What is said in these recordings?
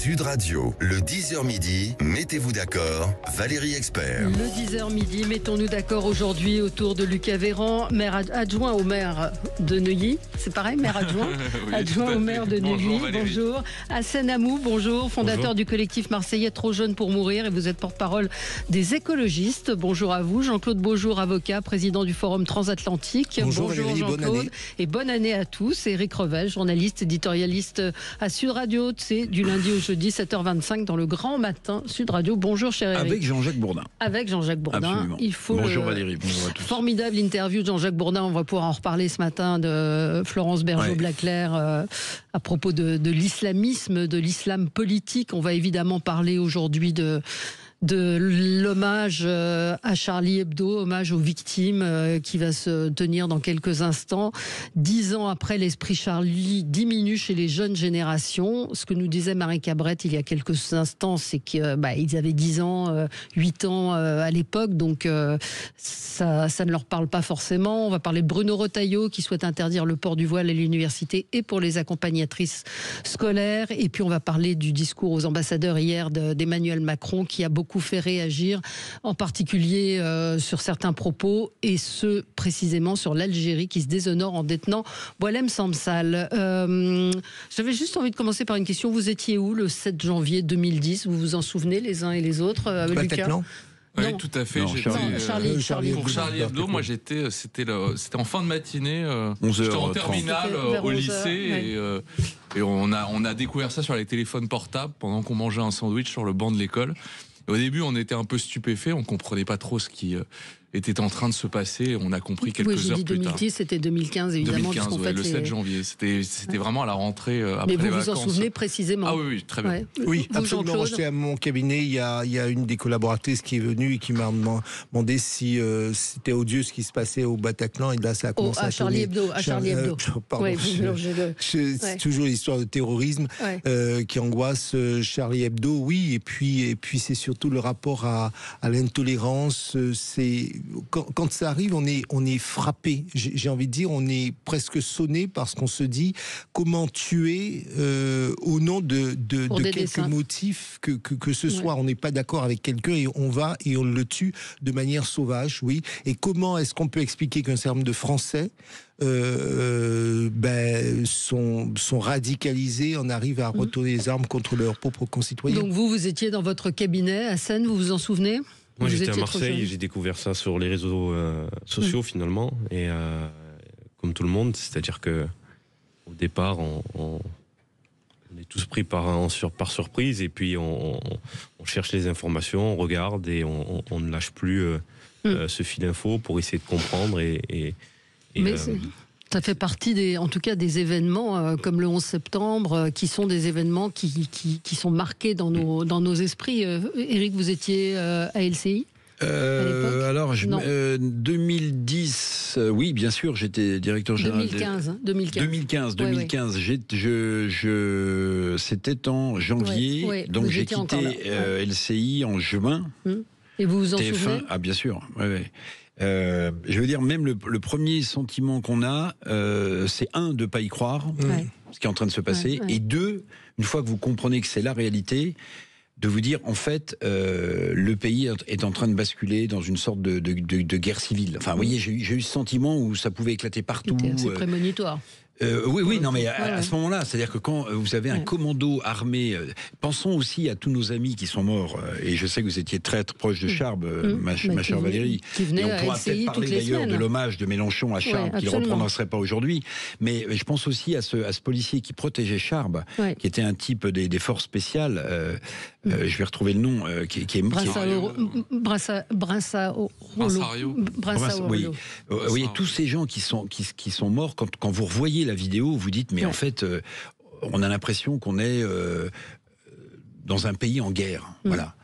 Sud Radio, le 10h midi, mettez-vous d'accord, Valérie Expert. Le 10h midi, mettons-nous d'accord aujourd'hui autour de Lucas Véran, maire adjoint au maire de Neuilly. C'est pareil, maire adjoint, oui, adjoint au maire de Neuilly. Bonjour. Hassan Amou, bonjour, fondateur du collectif marseillais Trop jeune pour mourir, et vous êtes porte-parole des écologistes. Bonjour à vous. Jean-Claude Beaujour, avocat, président du Forum Transatlantique. Bonjour Valérie, Jean-Claude, bonne année. et bonne année à tous. Éric Revel, journaliste, éditorialiste à Sud Radio, c'est du lundi au jeudi, 7h25 dans le grand matin Sud Radio. Bonjour cher Éric. Avec Jean-Jacques Bourdin. Avec Jean-Jacques Bourdin. Absolument. Il faut bonjour Valérie, bonjour à tous. Formidable interview de Jean-Jacques Bourdin. On va pouvoir en reparler ce matin de Florence Bergeau-Blaclair à propos de l'islamisme, de l'islam politique. On va évidemment parler aujourd'hui de l'hommage à Charlie Hebdo, hommage aux victimes qui va se tenir dans quelques instants. 10 ans après, l'esprit Charlie diminue chez les jeunes générations. Ce que nous disait Marie Cabrette il y a quelques instants, c'est qu'ils avaient 10 ans, 8 ans à l'époque, donc ça ne leur parle pas forcément. On va parler de Bruno Retailleau qui souhaite interdire le port du voile à l'université et pour les accompagnatrices scolaires. Et puis on va parler du discours aux ambassadeurs hier d'Emmanuel Macron qui a beaucoup fait réagir, en particulier sur certains propos, et ce précisément sur l'Algérie qui se déshonore en détenant Boualem Samsal. J'avais juste envie de commencer par une question. Vous étiez où le 7 janvier 2010 ? Vous vous en souvenez les uns et les autres, Lucas ? Oui, Non. tout à fait. Non, Charlie. Pour Charlie Hebdo, moi c'était en fin de matinée. 11h30. J'étais en terminale Vers au 11h, lycée et on a découvert ça sur les téléphones portables pendant qu'on mangeait un sandwich sur le banc de l'école. Et au début, on était un peu stupéfaits, on comprenait pas trop ce qui était en train de se passer. On a compris quelques heures plus tard. 2010, c'était 2015 évidemment. 2015, le 7 janvier. C'était vraiment à la rentrée après les vacances. Mais vous vous en souvenez précisément ? Ah oui, très bien. Ouais. Oui, Vous, absolument. Jean-Claude ? J'étais à mon cabinet, il y a une des collaboratrices qui est venue et qui m'a demandé si c'était odieux ce qui se passait au Bataclan, et là ça a commencé à Charlie Hebdo. Pardon, Ouais, c'est toujours l'histoire de terrorisme qui angoisse Charlie Hebdo, oui, et puis c'est surtout le rapport à l'intolérance. C'est quand ça arrive, on est frappé. J'ai envie de dire, on est presque sonné parce qu'on se dit comment tuer au nom de quelques motifs que ce soit. On n'est pas d'accord avec quelqu'un et on le tue de manière sauvage, oui. Et comment est-ce qu'on peut expliquer qu'un certain nombre de Français sont radicalisés, on arrive à retourner les armes contre leurs propres concitoyens. Donc vous étiez dans votre cabinet à Seine, vous vous en souvenez ? Moi j'étais à Marseille et j'ai découvert ça sur les réseaux sociaux finalement, et comme tout le monde, c'est-à-dire que au départ on est tous pris par surprise, et puis on cherche les informations, on regarde et on ne lâche plus ce fil d'info pour essayer de comprendre Mais ça fait partie en tout cas des événements comme le 11 septembre qui sont des événements qui sont marqués dans nos esprits. Éric, vous étiez à LCI alors, 2010, oui, bien sûr, j'étais directeur général. 2015. C'était en janvier, donc j'ai quitté LCI en juin. Et vous vous en TF1, souvenez ? Ah, bien sûr, ouais. Je veux dire, même le premier sentiment qu'on a, c'est de ne pas y croire, ce qui est en train de se passer, et deux, une fois que vous comprenez que c'est la réalité, de vous dire, en fait, le pays est en train de basculer dans une sorte de guerre civile. Enfin, vous voyez, j'ai eu ce sentiment où ça pouvait éclater partout. C'est prémonitoire. Oui, non, mais à ce moment-là, c'est-à-dire que quand vous avez un commando armé, pensons aussi à tous nos amis qui sont morts, et je sais que vous étiez très proche de Charb, ma chère Valérie, et on pourra peut-être parler d'ailleurs de l'hommage de Mélenchon à Charb, qui ne reprononcerait pas aujourd'hui, mais je pense aussi à ce policier qui protégeait Charb, qui était un type des forces spéciales, je vais retrouver le nom, qui est Brassario. Oui, tous ces gens qui sont morts, quand vous revoyez la vidéo, vous dites, mais en fait, on a l'impression qu'on est dans un pays en guerre. Voilà.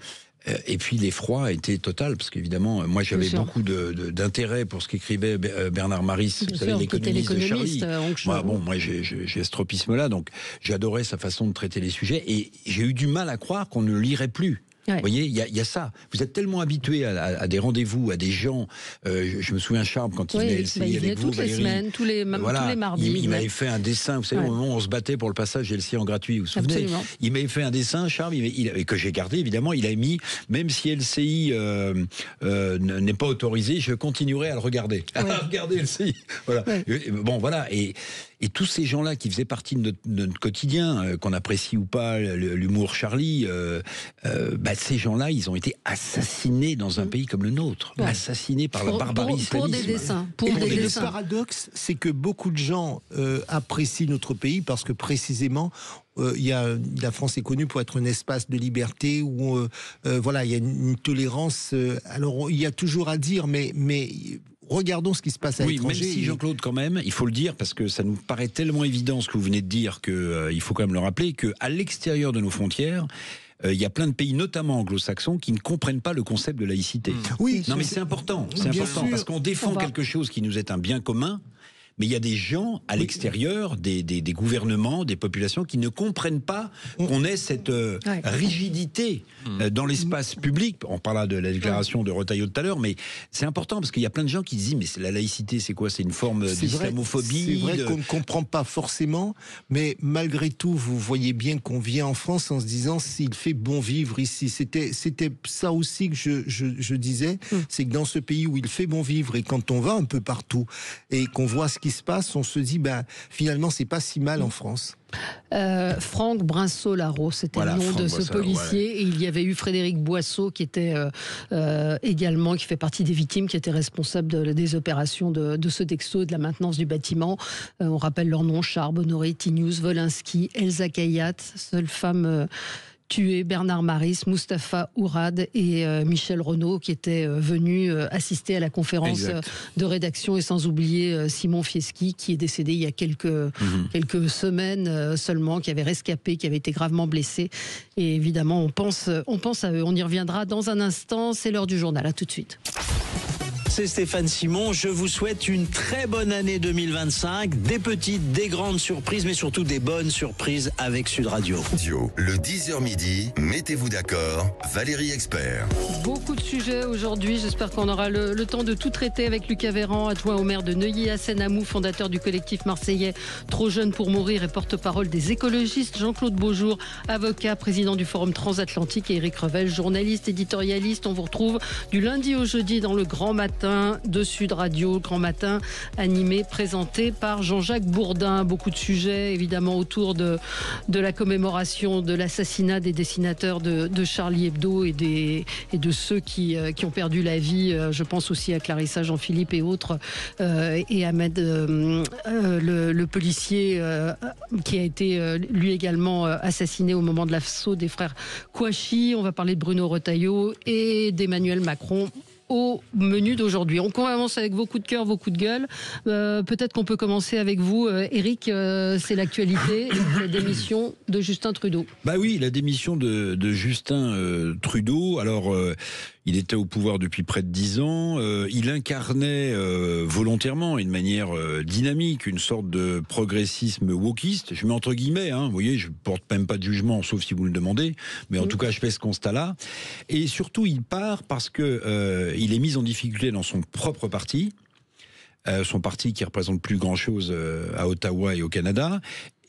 Et puis l'effroi était total, parce qu'évidemment, moi j'avais beaucoup d'intérêt pour ce qu'écrivait Bernard Maris, vous savez, l'économiste de Charlie. Moi j'ai ce tropisme-là, donc j'adorais sa façon de traiter les sujets, et j'ai eu du mal à croire qu'on ne le lirait plus. Vous voyez, il y a ça. Vous êtes tellement habitué à des rendez-vous, à des gens. Je me souviens, Charles, quand il venait à LCI avec vous, toutes les semaines, tous les mardis. Il m'avait fait un dessin. Vous savez, au moment où on se battait pour le passage LCI en gratuit, vous vous souvenez? Absolument. Il m'avait fait un dessin, Charles, que j'ai gardé, évidemment. Il a mis, même si LCI n'est pas autorisé, je continuerai à le regarder. Ouais. À regarder LCI. Voilà. Ouais. Bon, voilà. Et tous ces gens-là qui faisaient partie de notre quotidien, qu'on apprécie ou pas, l'humour Charlie, ces gens-là, ils ont été assassinés dans un pays comme le nôtre. Ouais. Assassinés par le barbarie islamique. Pour des dessins. Le paradoxe, c'est que beaucoup de gens apprécient notre pays parce que précisément, la France est connue pour être un espace de liberté où il y a une tolérance. Alors, il y a toujours à dire, mais regardons ce qui se passe à l'étranger. Même si, Jean-Claude, quand même, il faut le dire, parce que ça nous paraît tellement évident ce que vous venez de dire, qu'il faut quand même le rappeler, qu'à l'extérieur de nos frontières, il y a plein de pays, notamment anglo-saxons, qui ne comprennent pas le concept de laïcité. Oui, non, mais c'est important. C'est important, parce qu'on défend quelque chose qui nous est un bien commun. Mais il y a des gens à l'extérieur, des gouvernements, des populations qui ne comprennent pas qu'on ait cette rigidité dans l'espace public. On parlera de la déclaration de Retailleau tout à l'heure, mais c'est important parce qu'il y a plein de gens qui disent mais la laïcité, c'est quoi? C'est une forme d'islamophobie. C'est vrai qu'on ne comprend pas forcément, mais malgré tout, vous voyez bien qu'on vient en France en se disant s'il fait bon vivre ici. C'était ça aussi que je disais, c'est que dans ce pays où il fait bon vivre et quand on va un peu partout et qu'on voit ce qui se passe, on se dit finalement c'est pas si mal en France. Franck Brinceau-Larreau, c'était le nom de ce policier. Et il y avait eu Frédéric Boisseau qui était également, qui fait partie des victimes, qui était responsable des opérations de ce texto et de la maintenance du bâtiment. On rappelle leurs noms: Charb, Honoré, Tinius, Wolinski, Elsa Kayat, seule femme tué, Bernard Maris, Mustapha Ourad et Michel Renaud qui étaient venus assister à la conférence de rédaction, et sans oublier Simon Fieschi qui est décédé il y a quelques semaines seulement, qui avait rescapé, qui avait été gravement blessé. Et évidemment, on pense à eux. On y reviendra dans un instant. C'est l'heure du journal. À tout de suite. C'est Stéphane Simon, je vous souhaite une très bonne année 2025, des petites, des grandes surprises, mais surtout des bonnes surprises avec Sud Radio. Le 10h midi, mettez-vous d'accord, Valérie Expert. Beaucoup de sujets aujourd'hui, j'espère qu'on aura le temps de tout traiter avec Lucas Véran, adjoint au maire de Neuilly-Assénamou, fondateur du collectif marseillais Trop Jeune pour Mourir et porte-parole des écologistes, Jean-Claude Beaujour, avocat, président du Forum Transatlantique, et Éric Revel, journaliste, éditorialiste. On vous retrouve du lundi au jeudi dans le Grand Matin de Sud Radio, Grand Matin animé, présenté par Jean-Jacques Bourdin. Beaucoup de sujets évidemment autour de la commémoration de l'assassinat des dessinateurs de Charlie Hebdo et de ceux qui ont perdu la vie. Je pense aussi à Clarissa Jean-Philippe et autres, et Ahmed, le policier qui a été lui également assassiné au moment de l'assaut des frères Kouachi. On va parler de Bruno Retailleau et d'Emmanuel Macron au menu d'aujourd'hui. On commence avec vos coups de cœur, vos coups de gueule. Peut-être qu'on peut commencer avec vous, Éric. C'est l'actualité, la démission de Justin Trudeau. Bah oui, la démission de Justin Trudeau. Alors, il était au pouvoir depuis près de 10 ans. Il incarnait volontairement, et de manière dynamique, une sorte de progressisme wokiste. Je mets entre guillemets, vous voyez, je porte même pas de jugement, sauf si vous le demandez. Mais en tout cas, je fais ce constat-là. Et surtout, il part parce que il est mis en difficulté dans son propre parti. Son parti qui représente plus grand-chose à Ottawa et au Canada.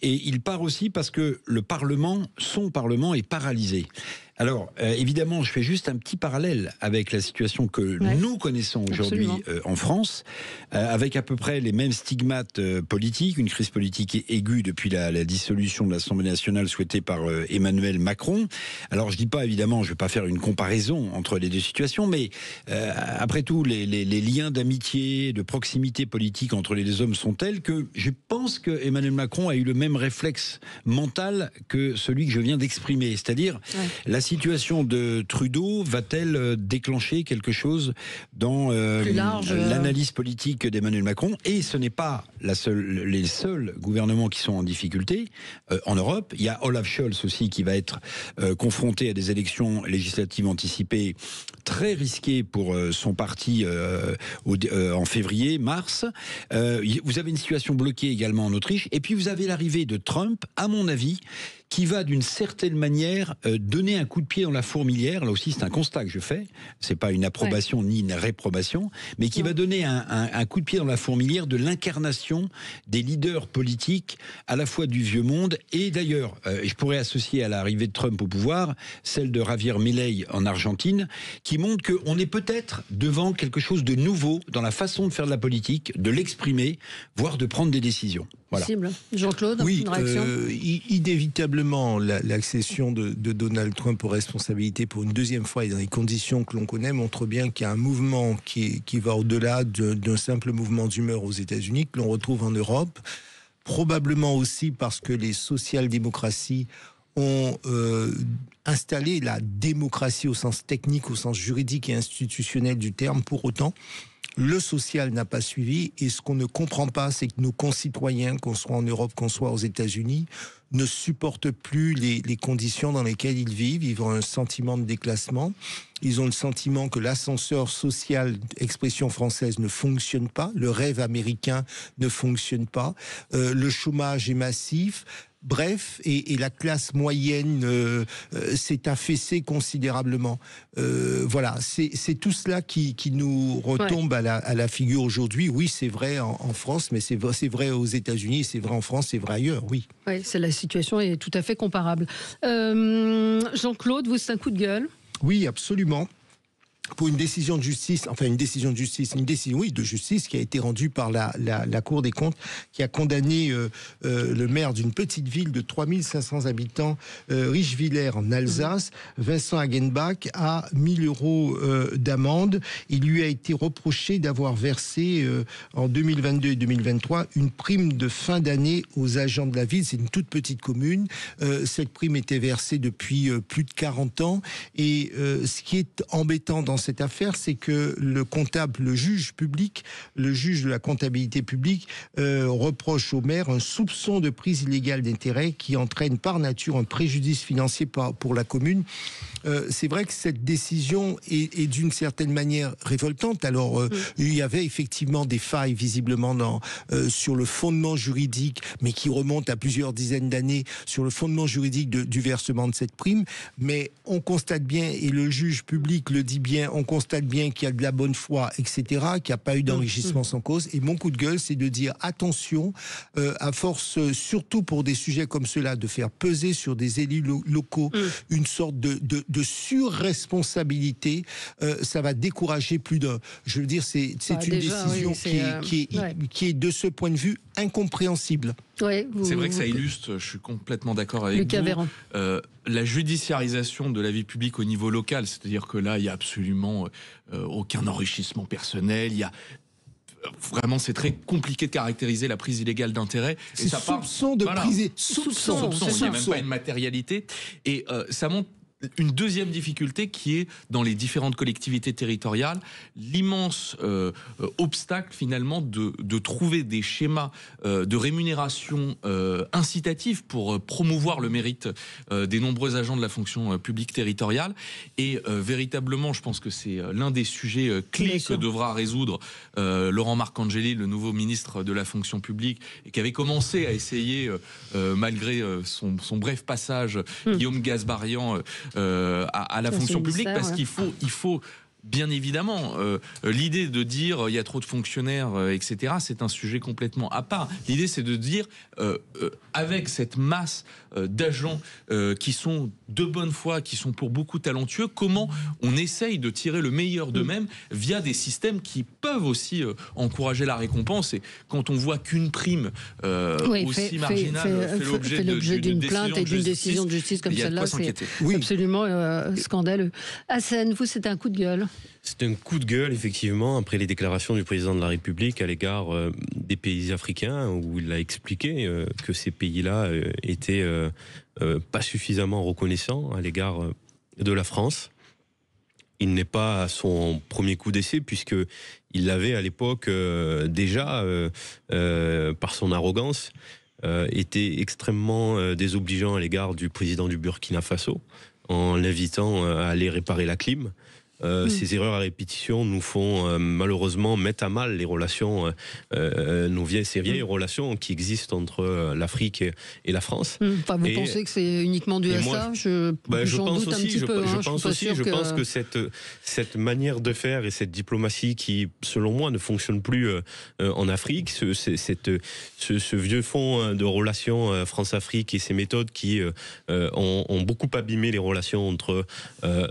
Et il part aussi parce que son Parlement est paralysé. Alors, évidemment, je fais juste un petit parallèle avec la situation que nous connaissons aujourd'hui en France, avec à peu près les mêmes stigmates politiques, une crise politique aiguë depuis la dissolution de l'Assemblée nationale souhaitée par Emmanuel Macron. Alors, je dis pas, évidemment, je vais pas faire une comparaison entre les deux situations, mais après tout, les liens d'amitié, de proximité politique entre les deux hommes sont tels que je pense que Emmanuel Macron a eu le même réflexe mental que celui que je viens d'exprimer, c'est-à-dire la situation de Trudeau va-t-elle déclencher quelque chose dans l'analyse politique d'Emmanuel Macron? Et ce n'est pas les seuls gouvernements qui sont en difficulté en Europe. Il y a Olaf Scholz aussi qui va être confronté à des élections législatives anticipées très risquées pour son parti en février, mars. Vous avez une situation bloquée également en Autriche. Et puis vous avez l'arrivée de Trump, à mon avis, qui va d'une certaine manière donner un coup de pied dans la fourmilière. Là aussi, c'est un constat que je fais. C'est pas une approbation ni une réprobation, mais qui va donner un coup de pied dans la fourmilière de l'incarnation des leaders politiques, à la fois du vieux monde et d'ailleurs, je pourrais associer à l'arrivée de Trump au pouvoir, celle de Javier Milei en Argentine, qui montre qu'on est peut-être devant quelque chose de nouveau dans la façon de faire de la politique, de l'exprimer, voire de prendre des décisions. Voilà. Jean-Claude, oui, une réaction inévitablement, l'accession de Donald Trump aux responsabilités pour une deuxième fois et dans les conditions que l'on connaît montre bien qu'il y a un mouvement qui va au-delà d'un simple mouvement d'humeur aux États-Unis, que l'on retrouve en Europe. Probablement aussi parce que les social-démocraties ont installé la démocratie au sens technique, au sens juridique et institutionnel du terme. Pour autant, le social n'a pas suivi, et ce qu'on ne comprend pas, c'est que nos concitoyens, qu'on soit en Europe, qu'on soit aux États-Unis, ne supportent plus les conditions dans lesquelles ils vivent. Ils ont un sentiment de déclassement. Ils ont le sentiment que l'ascenseur social, expression française, ne fonctionne pas. Le rêve américain ne fonctionne pas. Le chômage est massif. Bref, et la classe moyenne s'est affaissée considérablement. Voilà, c'est tout cela qui nous retombe à la figure aujourd'hui. Oui, c'est vrai en France, mais c'est vrai aux États-Unis, c'est vrai en France, c'est vrai ailleurs, oui. Oui, la situation est tout à fait comparable. Jean-Claude, vous, c'est un coup de gueule ? Oui, absolument. Pour une décision de justice, de justice qui a été rendue par la Cour des comptes, qui a condamné le maire d'une petite ville de 3500 habitants, Richwiller en Alsace, Vincent Hagenbach, à 1000 € d'amende. Il lui a été reproché d'avoir versé en 2022 et 2023 une prime de fin d'année aux agents de la ville. C'est une toute petite commune. Cette prime était versée depuis plus de 40 ans. Et ce qui est embêtant dans cette affaire, c'est que le comptable, le juge public, le juge de la comptabilité publique reproche au maire un soupçon de prise illégale d'intérêt qui entraîne par nature un préjudice financier pour la commune. C'est vrai que cette décision est d'une certaine manière révoltante. Alors, il y avait effectivement des failles visiblement sur le fondement juridique, mais qui remontent à plusieurs dizaines d'années, sur le fondement juridique du versement de cette prime. Mais on constate bien, et le juge public le dit bien, on constate bien qu'il y a de la bonne foi, etc., qu'il n'y a pas eu d'enrichissement sans cause. Et mon coup de gueule, c'est de dire attention, à force, surtout pour des sujets comme ceux-là, de faire peser sur des élus locaux une sorte de surresponsabilité, ça va décourager plus d'un. Je veux dire, c'est une décision qui est de ce point de vue incompréhensible. Ouais, c'est vrai que ça illustre, je suis complètement d'accord avec vous, la judiciarisation de la vie publique au niveau local, c'est-à-dire que là, il n'y a absolument aucun enrichissement personnel, il y a... Vraiment, c'est très compliqué de caractériser la prise illégale d'intérêt. C'est soupçon de prise, soupçon. Il n'y a même pas une matérialité. Et ça montre une deuxième difficulté qui est dans les différentes collectivités territoriales, l'immense obstacle finalement de trouver des schémas de rémunération incitatifs pour promouvoir le mérite des nombreux agents de la fonction publique territoriale. Et véritablement, je pense que c'est l'un des sujets clés que devra résoudre Laurent Marcangeli, le nouveau ministre de la fonction publique, et qui avait commencé à essayer, malgré son bref passage, Guillaume Gazbarian, à la fonction publique, parce qu'il faut bien évidemment, l'idée de dire il y a trop de fonctionnaires, etc., c'est un sujet complètement à part. L'idée, c'est de dire, avec cette masse d'agents qui sont de bonne foi, qui sont pour beaucoup talentueux, comment on essaye de tirer le meilleur d'eux-mêmes via des systèmes qui peuvent aussi encourager la récompense. Et quand on voit qu'une prime aussi marginale fait l'objet d'une plainte et d'une décision de justice comme celle-là, c'est absolument scandaleux. Hassen, vous, c'est un coup de gueule. C'est un coup de gueule, effectivement, après les déclarations du président de la République à l'égard des pays africains, où il a expliqué que ces pays-là étaient pas suffisamment reconnaissants à l'égard de la France. Il n'est pas à son premier coup d'essai, puisqu'il l'avait à l'époque déjà, par son arrogance, été extrêmement désobligeant à l'égard du président du Burkina Faso, en l'invitant à aller réparer la clim. ces erreurs à répétition nous font malheureusement mettre à mal les relations, ces vieilles relations qui existent entre l'Afrique et la France. Enfin, vous pensez que c'est uniquement dû à ça? Je pense aussi. Je pense que cette manière de faire et cette diplomatie qui, selon moi, ne fonctionne plus en Afrique, ce vieux fond de relations France-Afrique et ces méthodes qui ont beaucoup abîmé les relations entre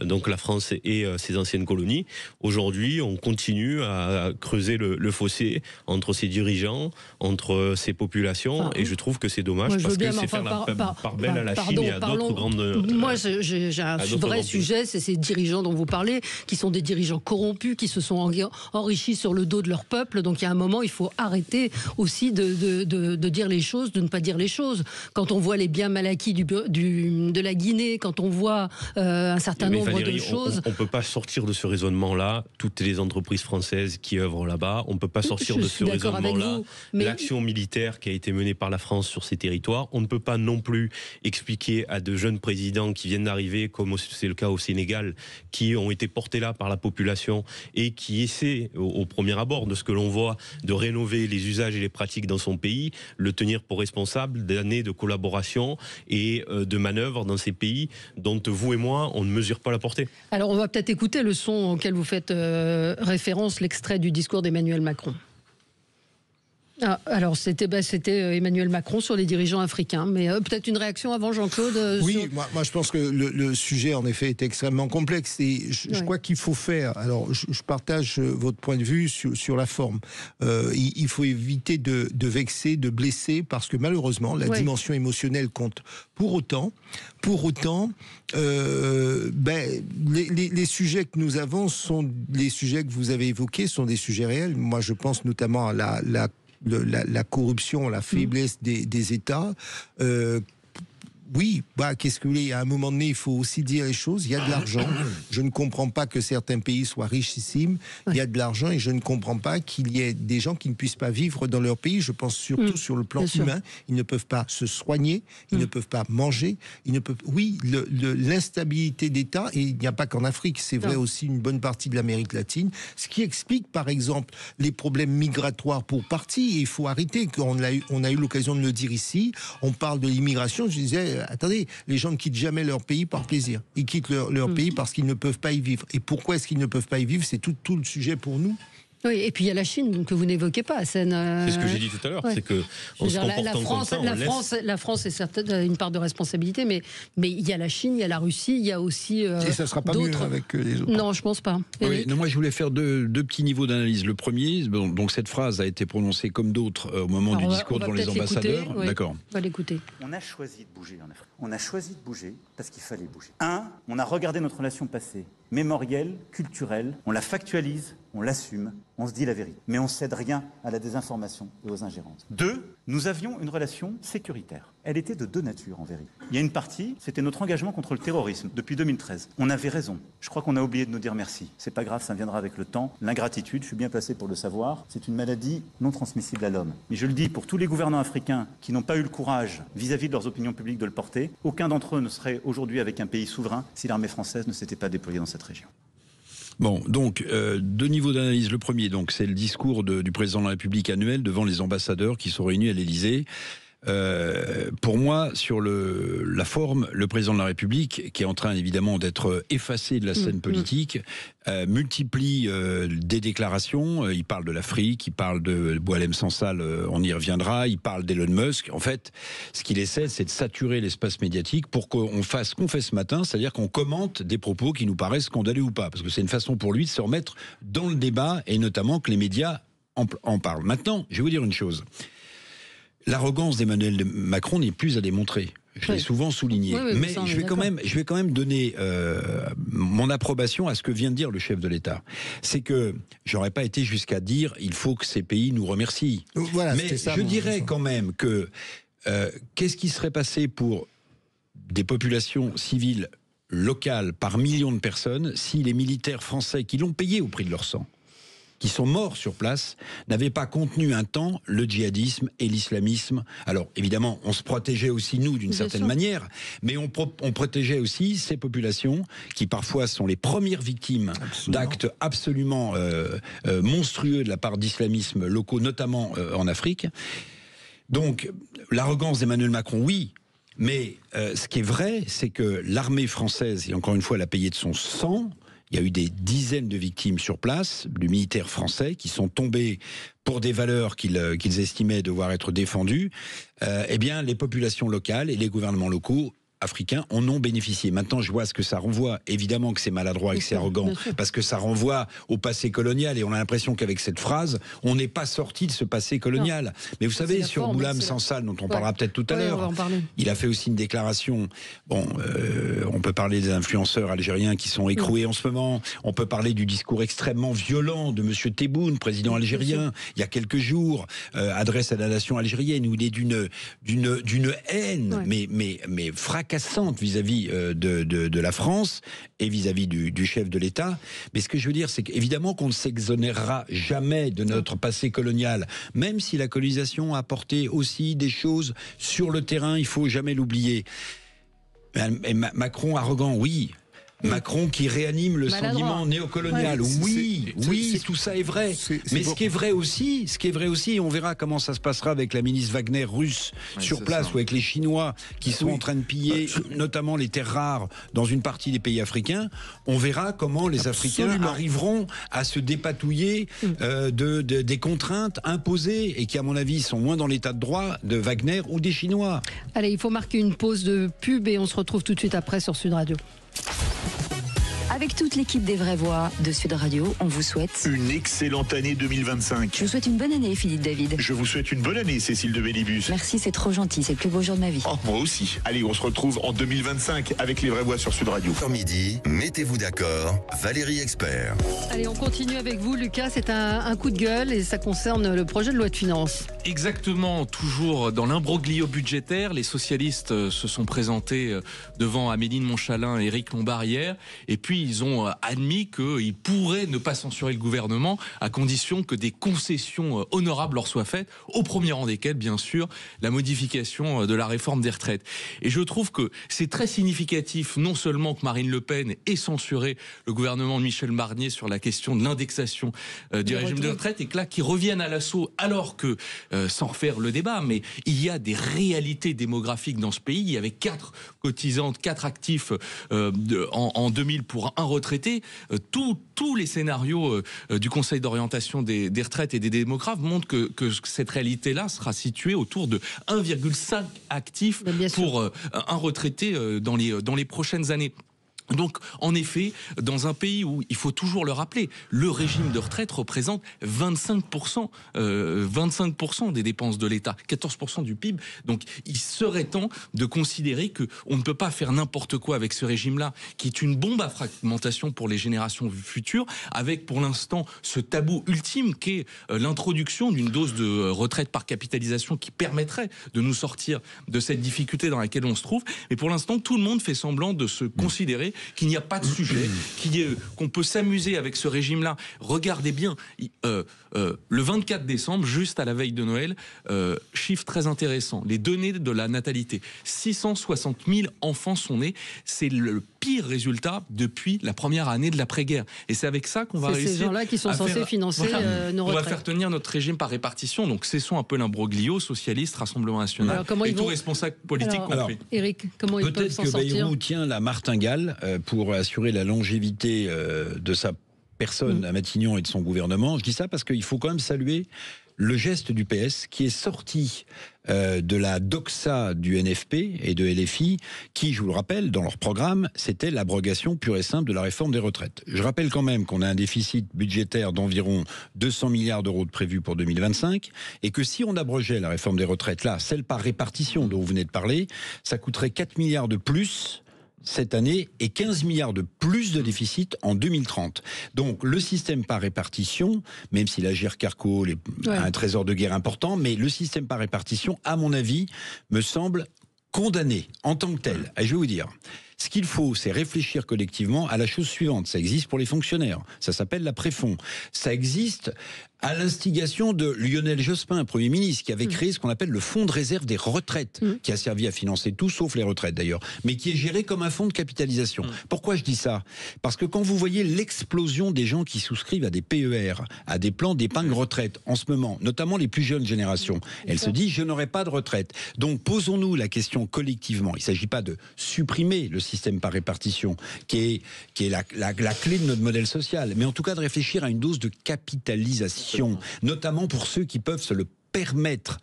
donc la France et ses anciennes colonies. Aujourd'hui, on continue à creuser le fossé entre ces dirigeants, entre ces populations, et je trouve que c'est dommage parce que c'est faire la part belle à la Chine et à d'autres grandes... Moi, j'ai un vrai sujet, c'est ces dirigeants dont vous parlez, qui sont des dirigeants corrompus, qui se sont enrichis sur le dos de leur peuple. Donc, il y a un moment, il faut arrêter aussi de dire les choses, de ne pas dire les choses. Quand on voit les biens mal acquis de la Guinée, quand on voit un certain nombre de choses... On ne peut pas sortir de ce raisonnement-là, toutes les entreprises françaises qui œuvrent là-bas, on ne peut pas sortir de ce raisonnement-là. L'action militaire qui a été menée par la France sur ces territoires, on ne peut pas non plus expliquer à de jeunes présidents qui viennent d'arriver, comme c'est le cas au Sénégal, qui ont été portés là par la population et qui essaient, au premier abord de ce que l'on voit, de rénover les usages et les pratiques dans son pays, le tenir pour responsable d'années de collaboration et de manœuvres dans ces pays dont vous et moi, on ne mesure pas la portée. Alors on va peut-être écouter le son auquel vous faites référence, l'extrait du discours d'Emmanuel Macron. Alors c'était Emmanuel Macron sur les dirigeants africains, mais peut-être une réaction avant, Jean-Claude. Oui, moi je pense que le sujet en effet est extrêmement complexe et je crois qu'il faut faire. Alors je partage votre point de vue sur la forme. Il faut éviter de vexer, de blesser, parce que malheureusement la dimension émotionnelle compte. Pour autant, les sujets que nous avons sont les sujets que vous avez évoqués, sont des sujets réels. Moi je pense notamment à la corruption, la faiblesse des États. Oui, qu'est-ce que vous voulez ? À un moment donné, il faut aussi dire les choses. Il y a de l'argent. Je ne comprends pas que certains pays soient richissimes. Il y a de l'argent et je ne comprends pas qu'il y ait des gens qui ne puissent pas vivre dans leur pays. Je pense surtout sur le plan humain. Ils ne peuvent pas se soigner, ils ne peuvent pas manger, ils ne peuvent... Oui, l'instabilité d'État, et il n'y a pas qu'en Afrique, c'est vrai aussi une bonne partie de l'Amérique latine, ce qui explique par exemple les problèmes migratoires pour partie. Et il faut arrêter, on a eu l'occasion de le dire ici, on parle de l'immigration, je disais... Attendez, les gens ne quittent jamais leur pays par plaisir. Ils quittent leur pays parce qu'ils ne peuvent pas y vivre. Et pourquoi est-ce qu'ils ne peuvent pas y vivre ? C'est tout le sujet pour nous. Oui, et puis il y a la Chine que vous n'évoquez pas, C'est ce que j'ai dit tout à l'heure, c'est que on se comporte comme ça. La France est certes une part de responsabilité, mais il y a la Chine, il y a la Russie, il y a aussi et ça sera pas mieux avec les autres. Non, je pense pas. Oui, non, moi je voulais faire deux petits niveaux d'analyse. Le premier, donc cette phrase a été prononcée comme d'autres au moment du discours devant les ambassadeurs. D'accord. On va l'écouter. On a choisi de bouger en Afrique. On a choisi de bouger parce qu'il fallait bouger. On a regardé notre relation passée, mémorielle, culturelle, on la factualise, on l'assume, on se dit la vérité. Mais on ne cède rien à la désinformation et aux ingérences. 2, nous avions une relation sécuritaire. Elle était de deux natures, en vérité. Il y a une partie, c'était notre engagement contre le terrorisme, depuis 2013. On avait raison. Je crois qu'on a oublié de nous dire merci. C'est pas grave, ça viendra avec le temps. L'ingratitude, je suis bien placé pour le savoir, c'est une maladie non transmissible à l'homme. Mais je le dis pour tous les gouvernants africains qui n'ont pas eu le courage, vis-à-vis de leurs opinions publiques, de le porter, aucun d'entre eux ne serait aujourd'hui avec un pays souverain si l'armée française ne s'était pas déployée dans cette région. Bon, donc, deux niveaux d'analyse. Le premier, donc, c'est le discours du président de la République annuel devant les ambassadeurs qui sont réunis à l'Élysée. Pour moi, sur la forme, le président de la République, qui est en train évidemment d'être effacé de la scène politique, multiplie des déclarations. Il parle de l'Afrique, il parle de Boualem Sansal, on y reviendra, il parle d'Elon Musk. En fait, ce qu'il essaie, c'est de saturer l'espace médiatique pour qu'on fasse ce qu'on fait ce matin, c'est-à-dire qu'on commente des propos qui nous paraissent scandaleux ou pas, parce que c'est une façon pour lui de se remettre dans le débat, et notamment que les médias en parlent. Maintenant, je vais vous dire une chose. L'arrogance d'Emmanuel Macron n'est plus à démontrer. Je l'ai souvent souligné. Mais je vais quand même donner mon approbation à ce que vient de dire le chef de l'État. C'est que j'aurais pas été jusqu'à dire il faut que ces pays nous remercient. Voilà, mais je dirais quand même que qu'est-ce qui serait passé pour des populations civiles locales par millions de personnes si les militaires français qui l'ont payé au prix de leur sang qui sont morts sur place n'avaient pas contenu un temps le djihadisme et l'islamisme. Alors évidemment, on se protégeait aussi nous d'une certaine manière, mais on protégeait aussi ces populations qui parfois sont les premières victimes d'actes absolument monstrueux de la part d'islamismes locaux, notamment en Afrique. Donc l'arrogance d'Emmanuel Macron, oui. Mais ce qui est vrai, c'est que l'armée française, et encore une fois, elle a payé de son sang. Il y a eu des dizaines de victimes sur place, de militaires français, qui sont tombés pour des valeurs qu'ils estimaient devoir être défendues. Eh bien, les populations locales et les gouvernements locaux africains en ont bénéficié. Maintenant, je vois ce que ça renvoie. Évidemment que c'est maladroit et que c'est arrogant, parce que ça renvoie au passé colonial, et on a l'impression qu'avec cette phrase, on n'est pas sorti de ce passé colonial. Non. Mais vous savez, sur Boulam Sansal, dont on parlera peut-être tout à l'heure, il a fait aussi une déclaration. Bon, on peut parler des influenceurs algériens qui sont écroués en ce moment. On peut parler du discours extrêmement violent de M. Tebboune, président algérien, il y a quelques jours, adresse à la nation algérienne, où il est d'une haine, mais fracassante vis-à-vis de la France et vis-à-vis du chef de l'État. Mais ce que je veux dire, c'est qu'évidemment qu'on ne s'exonérera jamais de notre passé colonial, même si la colonisation a apporté aussi des choses sur le terrain, il faut jamais l'oublier. Et Macron arrogant, oui. Macron qui réanime le sentiment néocolonial. Oui, tout ça est vrai. Mais ce qui est vrai aussi, on verra comment ça se passera avec la milice Wagner russe sur place, ou avec les Chinois qui sont en train de piller notamment les terres rares dans une partie des pays africains. On verra comment les Africains arriveront à se dépatouiller des contraintes imposées, et qui à mon avis sont moins dans l'état de droit de Wagner ou des Chinois. Allez, il faut marquer une pause de pub et on se retrouve tout de suite après sur Sud Radio. Avec toute l'équipe des Vraies Voix de Sud Radio, on vous souhaite une excellente année 2025. Je vous souhaite une bonne année, Philippe David. Je vous souhaite une bonne année, Cécile de Bellibus. Merci, c'est trop gentil, c'est le plus beau jour de ma vie. Oh, moi aussi. Allez, on se retrouve en 2025 avec les Vraies Voix sur Sud Radio. Sur midi, mettez-vous d'accord, Valérie Expert. Allez, on continue avec vous, Lucas. C'est un coup de gueule et ça concerne le projet de loi de finances. Exactement, toujours dans l'imbroglio budgétaire, les socialistes se sont présentés devant Amélie de Montchalin et Éric Lombard hier, et puis ils ont admis qu'ils pourraient ne pas censurer le gouvernement à condition que des concessions honorables leur soient faites, au premier rang desquelles, bien sûr, la modification de la réforme des retraites. Et je trouve que c'est très significatif, non seulement que Marine Le Pen ait censuré le gouvernement de Michel Barnier sur la question de l'indexation du régime de retraite, et que là, qu'ils reviennent à l'assaut, alors que, sans refaire le débat, mais il y a des réalités démographiques dans ce pays. Il y avait 4 cotisantes, 4 actifs en 2000 pour un retraité. Tous les scénarios du Conseil d'orientation des retraites et des démographes montrent que cette réalité-là sera située autour de 1,5 actifs pour un retraité dans les prochaines années. Donc, en effet, dans un pays où, il faut toujours le rappeler, le régime de retraite représente 25% des dépenses de l'État, 14% du PIB. Donc, il serait temps de considérer qu'on ne peut pas faire n'importe quoi avec ce régime-là, qui est une bombe à fragmentation pour les générations futures, avec pour l'instant ce tabou ultime qu'est l'introduction d'une dose de retraite par capitalisation qui permettrait de nous sortir de cette difficulté dans laquelle on se trouve. Mais pour l'instant, tout le monde fait semblant de se considérer qu'il n'y a pas de sujet, qu'on peut s'amuser avec ce régime-là. Regardez bien, le 24 décembre, juste à la veille de Noël, chiffre très intéressant, les données de la natalité. 660 000 enfants sont nés, c'est le pire résultat depuis la première année de l'après-guerre. Et c'est avec ça qu'on va réussir. C'est ces gens-là qui sont censés financer nos retraites. On va faire tenir notre régime par répartition, donc cessons un peu l'imbroglio, socialiste, Rassemblement National, et tout responsable politique compris. Éric, comment ils peuvent s'en sortir ? Peut-être que Bayrou tient la martingale pour assurer la longévité de sa personne à Matignon et de son gouvernement. Je dis ça parce qu'il faut quand même saluer le geste du PS qui est sorti de la doxa du NFP et de LFI qui, je vous le rappelle, dans leur programme, c'était l'abrogation pure et simple de la réforme des retraites. Je rappelle quand même qu'on a un déficit budgétaire d'environ 200 milliards d'euros de prévu pour 2025 et que si on abrogeait la réforme des retraites, là, celle par répartition dont vous venez de parler, ça coûterait 4 milliards de plus cette année et 15 milliards de plus de déficit en 2030. Donc le système par répartition, même si l'Agirc-Arrco a un trésor de guerre important, mais le système par répartition, à mon avis, me semble condamné en tant que tel. Et je vais vous dire, Ce qu'il faut, c'est réfléchir collectivement à la chose suivante. Ça existe pour les fonctionnaires. Ça s'appelle la préfond. Ça existe à l'instigation de Lionel Jospin, Premier ministre, qui avait créé ce qu'on appelle le fonds de réserve des retraites, qui a servi à financer tout, sauf les retraites d'ailleurs, mais qui est géré comme un fonds de capitalisation. Pourquoi je dis ça? Parce que quand vous voyez l'explosion des gens qui souscrivent à des PER, à des plans d'épargne retraite en ce moment, notamment les plus jeunes générations, elles se disent « je n'aurai pas de retraite ». Donc posons-nous la question collectivement. Il ne s'agit pas de supprimer le système par répartition, qui est la clé de notre modèle social, mais en tout cas de réfléchir à une dose de capitalisation, notamment pour ceux qui peuvent se le permettre,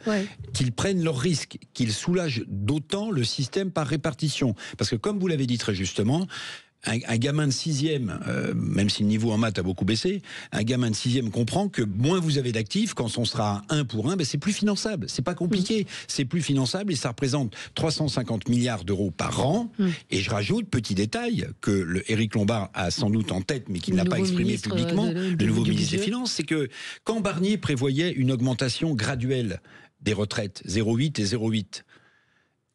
qu'ils prennent leurs risques, qu'ils soulagent d'autant le système par répartition. Parce que comme vous l'avez dit très justement, un gamin de 6e, même si le niveau en maths a beaucoup baissé, un gamin de 6e comprend que moins vous avez d'actifs, quand on sera à 1 pour 1, c'est plus finançable. C'est pas compliqué. C'est plus finançable et ça représente 350 milliards d'euros par an. Et je rajoute, petit détail, que Éric Lombard a sans doute en tête, mais qu'il n'a pas exprimé publiquement, le nouveau ministre des Finances, c'est que quand Barnier prévoyait une augmentation graduelle des retraites, 0,8 et 0,8,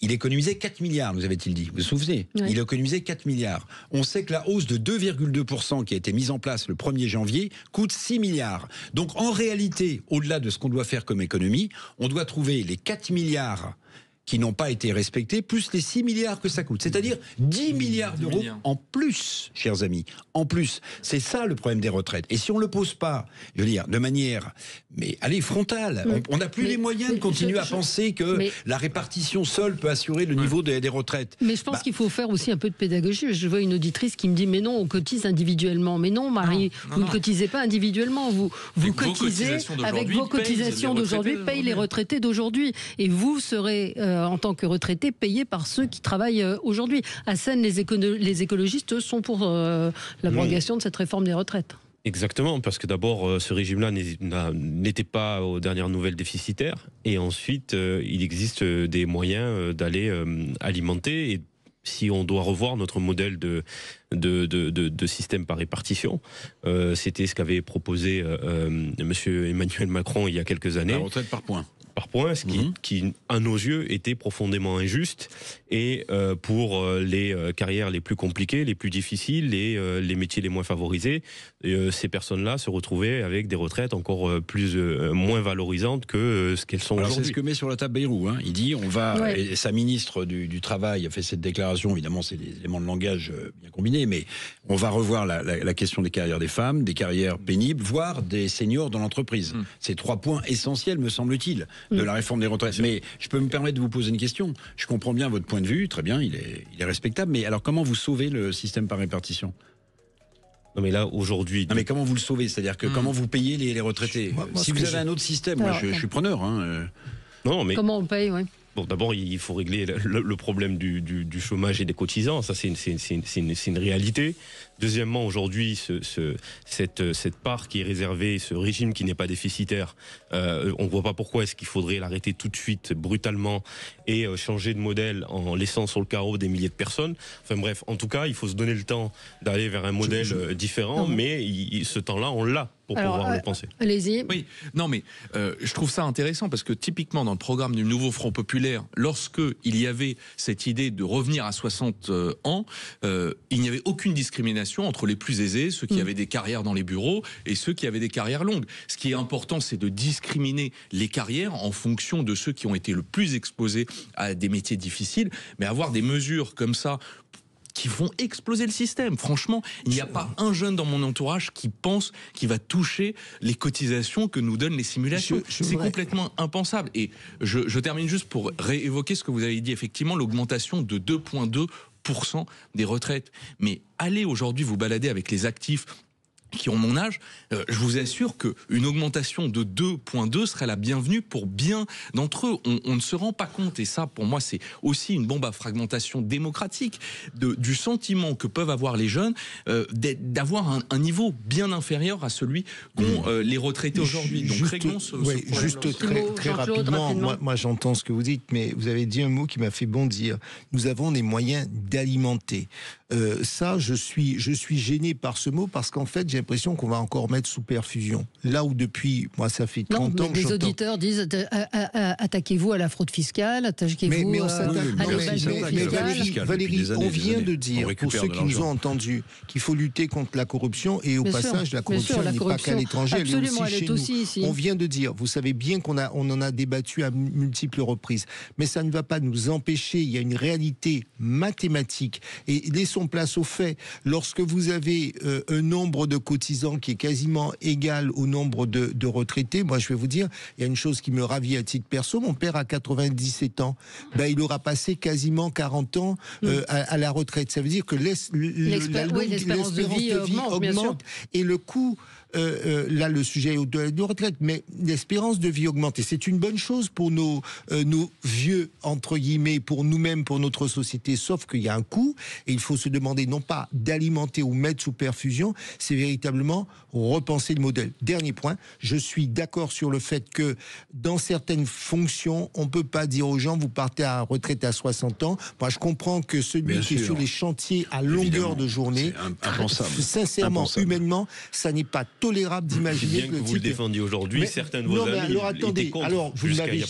il économisait 4 milliards, nous avait-il dit. Vous vous souvenez? Il économisait 4 milliards. On sait que la hausse de 2,2% qui a été mise en place le 1er janvier coûte 6 milliards. Donc en réalité, au-delà de ce qu'on doit faire comme économie, on doit trouver les 4 milliards qui n'ont pas été respectés, plus les 6 milliards que ça coûte. C'est-à-dire 10 milliards d'euros en plus, chers amis. En plus. C'est ça le problème des retraites. Et si on ne le pose pas, je veux dire, de manière, mais allez, frontale, on n'a plus les moyens de continuer à penser que la répartition seule peut assurer le niveau des retraites. Mais je pense qu'il faut faire aussi un peu de pédagogie. Je vois une auditrice qui me dit, mais non, on cotise individuellement. Mais non, Marie, vous ne cotisez pas individuellement. Vous cotisez avec vos cotisations d'aujourd'hui, payent les retraités d'aujourd'hui. Et vous serez... en tant que retraités payés par ceux qui travaillent aujourd'hui. À Seine, les écologistes sont pour l'abrogation de cette réforme des retraites. Exactement, parce que d'abord, ce régime-là n'était pas aux dernières nouvelles déficitaire, et ensuite, il existe des moyens d'aller alimenter, et si on doit revoir notre modèle de système par répartition, c'était ce qu'avait proposé monsieur Emmanuel Macron il y a quelques années. La retraite par points. Par point, ce qui, à nos yeux, était profondément injuste. Et pour les carrières les plus compliquées, les plus difficiles, les métiers les moins favorisés, ces personnes-là se retrouvaient avec des retraites encore moins valorisantes que ce qu'elles sont aujourd'hui. C'est ce que met sur la table Bayrou. Il dit, on va... Et sa ministre du Travail a fait cette déclaration, évidemment, c'est des éléments de langage bien combinés, mais on va revoir la question des carrières des femmes, des carrières pénibles, voire des seniors dans l'entreprise. C'est 3 points essentiels, me semble-t-il, de la réforme des retraites. Mais je peux me permettre de vous poser une question. Je comprends bien votre point de vue, très bien, il est respectable, mais alors comment vous sauvez le système par répartition ? Non mais là aujourd'hui... Non mais comment vous le sauvez ? C'est-à-dire que comment vous payez les retraités ? Si vous avez un autre système, moi je suis preneur. Non, mais... Comment on paye, Bon, d'abord, il faut régler le problème du chômage et des cotisants. Ça, c'est une réalité. Deuxièmement, aujourd'hui, cette part qui est réservée, ce régime qui n'est pas déficitaire, on ne voit pas pourquoi est-ce qu'il faudrait l'arrêter tout de suite, brutalement, et changer de modèle en laissant sur le carreau des milliers de personnes. Enfin bref, en tout cas, il faut se donner le temps d'aller vers un modèle différent, mais ce temps-là, on l'a pour pouvoir le penser. Allez-y. Oui, non mais je trouve ça intéressant parce que typiquement dans le programme du nouveau Front Populaire, lorsque il y avait cette idée de revenir à 60 ans, il n'y avait aucune discrimination entre les plus aisés, ceux qui avaient des carrières dans les bureaux et ceux qui avaient des carrières longues. Ce qui est important, c'est de discriminer les carrières en fonction de ceux qui ont été le plus exposés à des métiers difficiles, mais avoir des mesures comme ça qui vont exploser le système. Franchement, il n'y a pas un jeune dans mon entourage qui pense qu'il va toucher les cotisations que nous donnent les simulations. C'est complètement impensable. Et je termine juste pour réévoquer ce que vous avez dit, effectivement, l'augmentation de 2,2% des retraites. Mais allez aujourd'hui vous balader avec les actifs qui ont mon âge, je vous assure qu'une augmentation de 2,2 serait la bienvenue pour bien d'entre eux. On ne se rend pas compte, et ça pour moi c'est aussi une bombe à fragmentation démocratique, du sentiment que peuvent avoir les jeunes d'avoir un niveau bien inférieur à celui qu'ont les retraités aujourd'hui. Donc réglons ce problème. Juste très rapidement, moi j'entends ce que vous dites, mais vous avez dit un mot qui m'a fait bondir. Nous avons les moyens d'alimenter. Ça, je suis gêné par ce mot parce qu'en fait, j'ai l'impression qu'on va encore mettre sous perfusion. Là où depuis, moi, ça fait 30 ans que les j'entends... auditeurs disent attaquez-vous à la fraude fiscale, attaquez-vous à l'évasion fiscale. Valérie, on vient de dire, pour ceux qui nous ont entendus, qu'il faut lutter contre la corruption et au passage, la corruption n'est pas qu'à l'étranger, elle est aussi chez nous. On vient de dire, vous savez bien qu'on en a débattu à multiples reprises, mais ça ne va pas nous empêcher, il y a une réalité mathématique et laissons place aux faits. Lorsque vous avez un nombre de cotisants qui est quasiment égal au nombre de retraités, moi je vais vous dire, il y a une chose qui me ravit à titre perso, mon père a 97 ans, il aura passé quasiment 40 ans à la retraite. Ça veut dire que l'espérance de vie augmente et le coût, là le sujet est de retraite, mais l'espérance de vie augmente et c'est une bonne chose pour nos vieux, entre guillemets, pour nous-mêmes, pour notre société, sauf qu'il y a un coût et il faut se demander non pas d'alimenter ou mettre sous perfusion, c'est véritablement repenser le modèle. Dernier point, je suis d'accord sur le fait que dans certaines fonctions, on ne peut pas dire aux gens vous partez à la retraite à 60 ans. Moi je comprends que celui qui est sur les chantiers à longueur de journée, sincèrement, humainement, ça n'est pas tolérable d'imaginer bien que vous le défendiez aujourd'hui, certains de vos amis alors attendez, vous m'avez dit,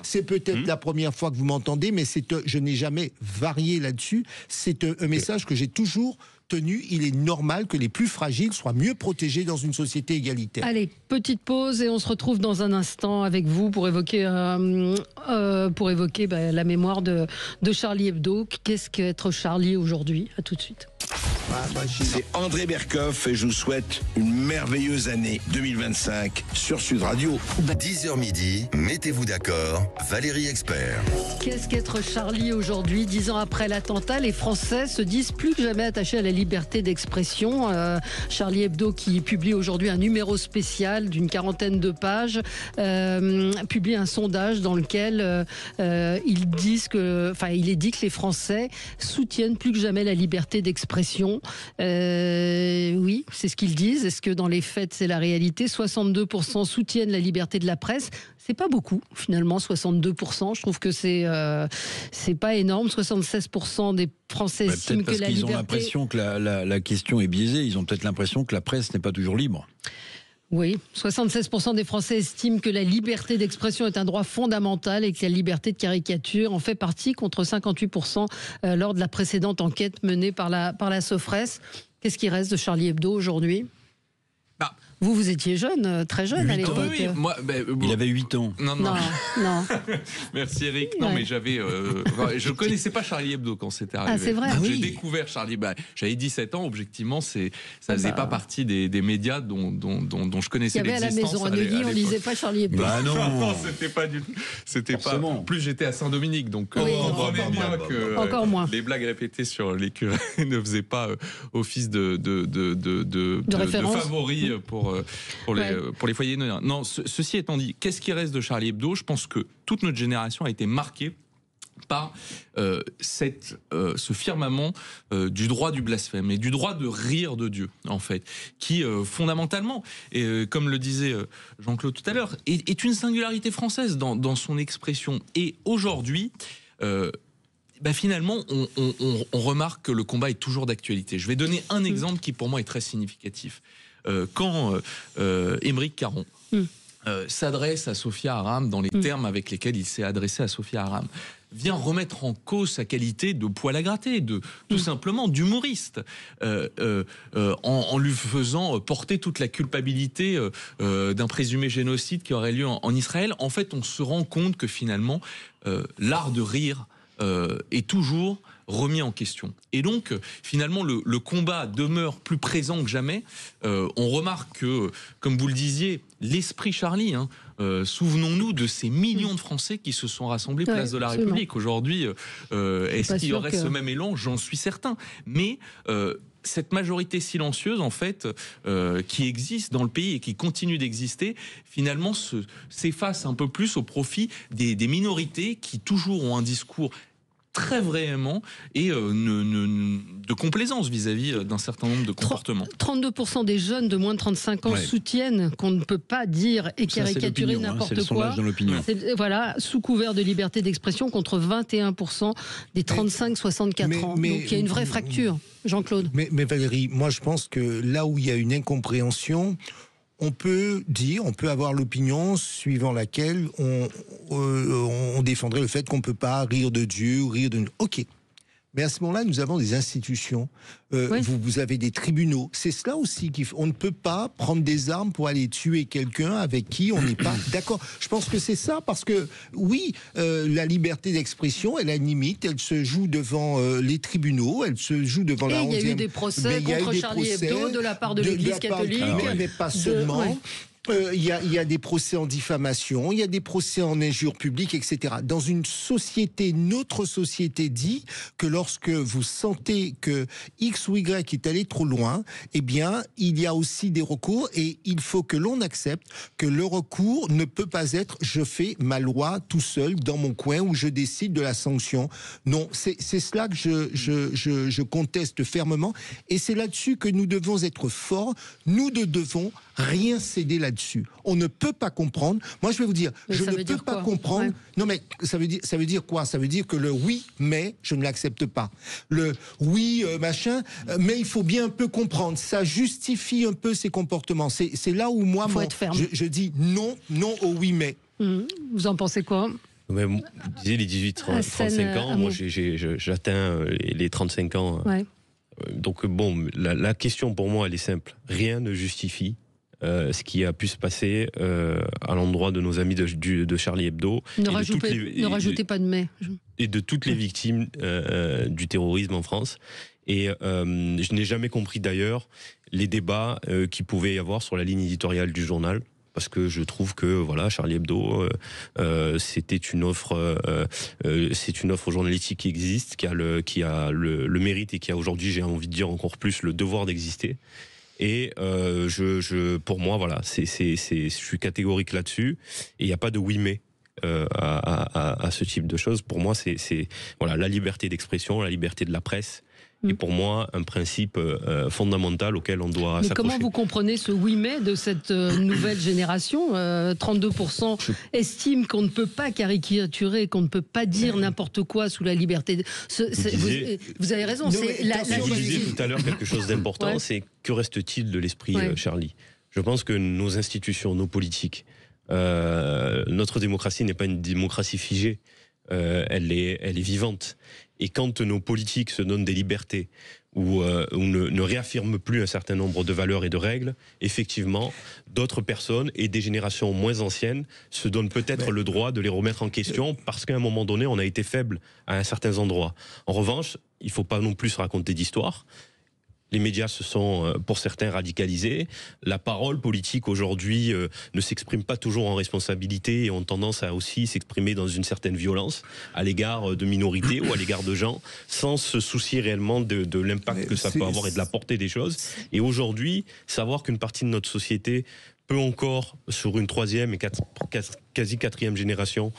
c'est peut-être la première fois que vous m'entendez, mais je n'ai jamais varié là-dessus. C'est un message que j'ai toujours tenu. Il est normal que les plus fragiles soient mieux protégés dans une société égalitaire. Allez, petite pause et on se retrouve dans un instant avec vous pour évoquer la mémoire de Charlie Hebdo. Qu'est-ce qu'être Charlie aujourd'hui? À tout de suite. C'est André Berkoff et je vous souhaite une merveilleuse année 2025 sur Sud Radio. 10h midi, mettez-vous d'accord, Valérie Expert. Qu'est-ce qu'être Charlie aujourd'hui? 10 ans après l'attentat, les Français se disent plus que jamais attachés à la liberté d'expression. Charlie Hebdo, qui publie aujourd'hui un numéro spécial d'une 40aine de pages, publie un sondage dans lequel il est dit que les Français soutiennent plus que jamais la liberté d'expression. Oui, c'est ce qu'ils disent. Est-ce que dans les faits, c'est la réalité? 62% soutiennent la liberté de la presse. C'est pas beaucoup, finalement, 62%. Je trouve que c'est pas énorme. 76% des Français estiment que la liberté... Ils ont l'impression que la question est biaisée. Ils ont peut-être l'impression que la presse n'est pas toujours libre. Oui, 76% des Français estiment que la liberté d'expression est un droit fondamental et que la liberté de caricature en fait partie, contre 58% lors de la précédente enquête menée par la Sofres. Qu'est-ce qui reste de Charlie Hebdo aujourd'hui ? Vous étiez jeune, très jeune à l'époque. Oui. Moi, il avait 8 ans. Non. Merci Eric. Non, mais j'avais... je ne connaissais pas Charlie Hebdo quand c'était arrivé. Ah, c'est vrai. J'ai découvert Charlie... j'avais 17 ans, objectivement, ça faisait pas partie des médias dont je connaissais l'existence. Il y avait à la maison, à Neuilly, on lisait pas Charlie Hebdo. Non, c'était pas du tout. C'était pas... En plus, j'étais à Saint-Dominique, donc on comprenait bien que les blagues répétées sur les curés ne faisaient pas office de favoris pour les foyers. Non, ceci étant dit, qu'est-ce qui reste de Charlie Hebdo? Je pense que toute notre génération a été marquée par ce firmament du droit du blasphème et du droit de rire de Dieu, en fait, qui fondamentalement, et comme le disait Jean-Claude tout à l'heure, est une singularité française dans son expression. Et aujourd'hui, finalement, on remarque que le combat est toujours d'actualité. Je vais donner un exemple qui, pour moi, est très significatif. Quand Émeric Caron s'adresse à Sophia Aram dans les termes avec lesquels il s'est adressé à Sophia Aram, vient remettre en cause sa qualité de poil à gratter, tout simplement d'humoriste, en lui faisant porter toute la culpabilité d'un présumé génocide qui aurait lieu en Israël. En fait, on se rend compte que finalement, l'art de rire est toujours remis en question. Et donc, finalement, le combat demeure plus présent que jamais. On remarque que, comme vous le disiez, l'esprit Charlie, souvenons-nous de ces millions de Français qui se sont rassemblés place de la République. Aujourd'hui, est-ce qu'il y aurait ce même élan? J'en suis certain. Mais cette majorité silencieuse, en fait, qui existe dans le pays et qui continue d'exister, finalement s'efface un peu plus au profit des minorités qui toujours ont un discours très vraiment et de complaisance vis-à-vis d'un certain nombre de comportements. 32% des jeunes de moins de 35 ans soutiennent qu'on ne peut pas dire et caricaturer n'importe quoi. Dans l'opinion. Voilà, sous couvert de liberté d'expression, contre 21% des 35-64 ans. Donc il y a une vraie fracture, Jean-Claude. Mais Valérie, moi je pense que là où il y a une incompréhension, on peut avoir l'opinion suivant laquelle on défendrait le fait qu'on ne peut pas rire de Dieu ou rire de nous. Ok. Mais à ce moment-là, nous avons des institutions. Vous avez des tribunaux. C'est cela aussi on ne peut pas prendre des armes pour aller tuer quelqu'un avec qui on n'est pas d'accord. Je pense que c'est ça, parce que oui, la liberté d'expression, elle a une limite. Elle se joue devant les tribunaux. Elle se joue devant la 11e. Il y a eu des procès contre Charlie Hebdo de la part de l'Église catholique. Mais pas seulement. Ouais. Il y a des procès en diffamation, il y a des procès en injure publique, etc. Dans une société, notre société dit que lorsque vous sentez que X ou Y est allé trop loin, eh bien, il y a aussi des recours, et il faut que l'on accepte que le recours ne peut pas être « je fais ma loi tout seul dans mon coin où je décide de la sanction ». Non, c'est cela que je conteste fermement, et c'est là-dessus que nous devons être forts. Nous ne devons rien céder là-dessus. On ne peut pas comprendre. Moi, je vais vous dire, je ne peux pas comprendre. Ouais. Non, mais ça veut dire quoi? Ça veut dire que le oui, mais je ne l'accepte pas. Le oui, machin, mais il faut bien un peu comprendre. Ça justifie un peu ces comportements. C'est là où moi, je dis non au oui, mais. Vous en pensez quoi? Mais, vous disiez les 18-35 ans, moi j'atteins les 35 ans. Ouais. Donc bon, la question pour moi, elle est simple. Rien ne justifie ce qui a pu se passer à l'endroit de nos amis de Charlie Hebdo. Ne rajoutez pas de mais. Et de toutes les victimes du terrorisme en France. Et je n'ai jamais compris d'ailleurs les débats qu'il pouvait y avoir sur la ligne éditoriale du journal. Parce que je trouve que voilà, Charlie Hebdo, c'était une offre, c'est une offre journalistique qui existe, qui a le mérite et qui a aujourd'hui, j'ai envie de dire encore plus, le devoir d'exister. Et pour moi, voilà, je suis catégorique là-dessus. Et il n'y a pas de oui mais à ce type de choses. Pour moi, c'est voilà, la liberté d'expression, la liberté de la presse. Et pour moi, un principe fondamental auquel on doit s'accrocher. Comment vous comprenez ce oui mais de cette nouvelle génération? 32% estiment qu'on ne peut pas caricaturer, qu'on ne peut pas dire n'importe quoi sous la liberté. Vous avez raison. Vous disiez tout à l'heure quelque chose d'important, c'est que reste-t-il de l'esprit Charlie? Je pense que nos institutions, nos politiques, notre démocratie n'est pas une démocratie figée. Elle est vivante. Et quand nos politiques se donnent des libertés ou ne réaffirment plus un certain nombre de valeurs et de règles, effectivement, d'autres personnes et des générations moins anciennes se donnent peut-être le droit de les remettre en question parce qu'à un moment donné, on a été faible à un certain endroit. En revanche, il ne faut pas non plus se raconter d'histoire. Les médias se sont, pour certains, radicalisés. La parole politique, aujourd'hui, ne s'exprime pas toujours en responsabilité et ont tendance à aussi s'exprimer dans une certaine violence à l'égard de minorités ou à l'égard de gens, sans se soucier réellement de l'impact que ça peut avoir et de la portée des choses. Et aujourd'hui, savoir qu'une partie de notre société peut encore, sur une troisième et quasi quatrième génération,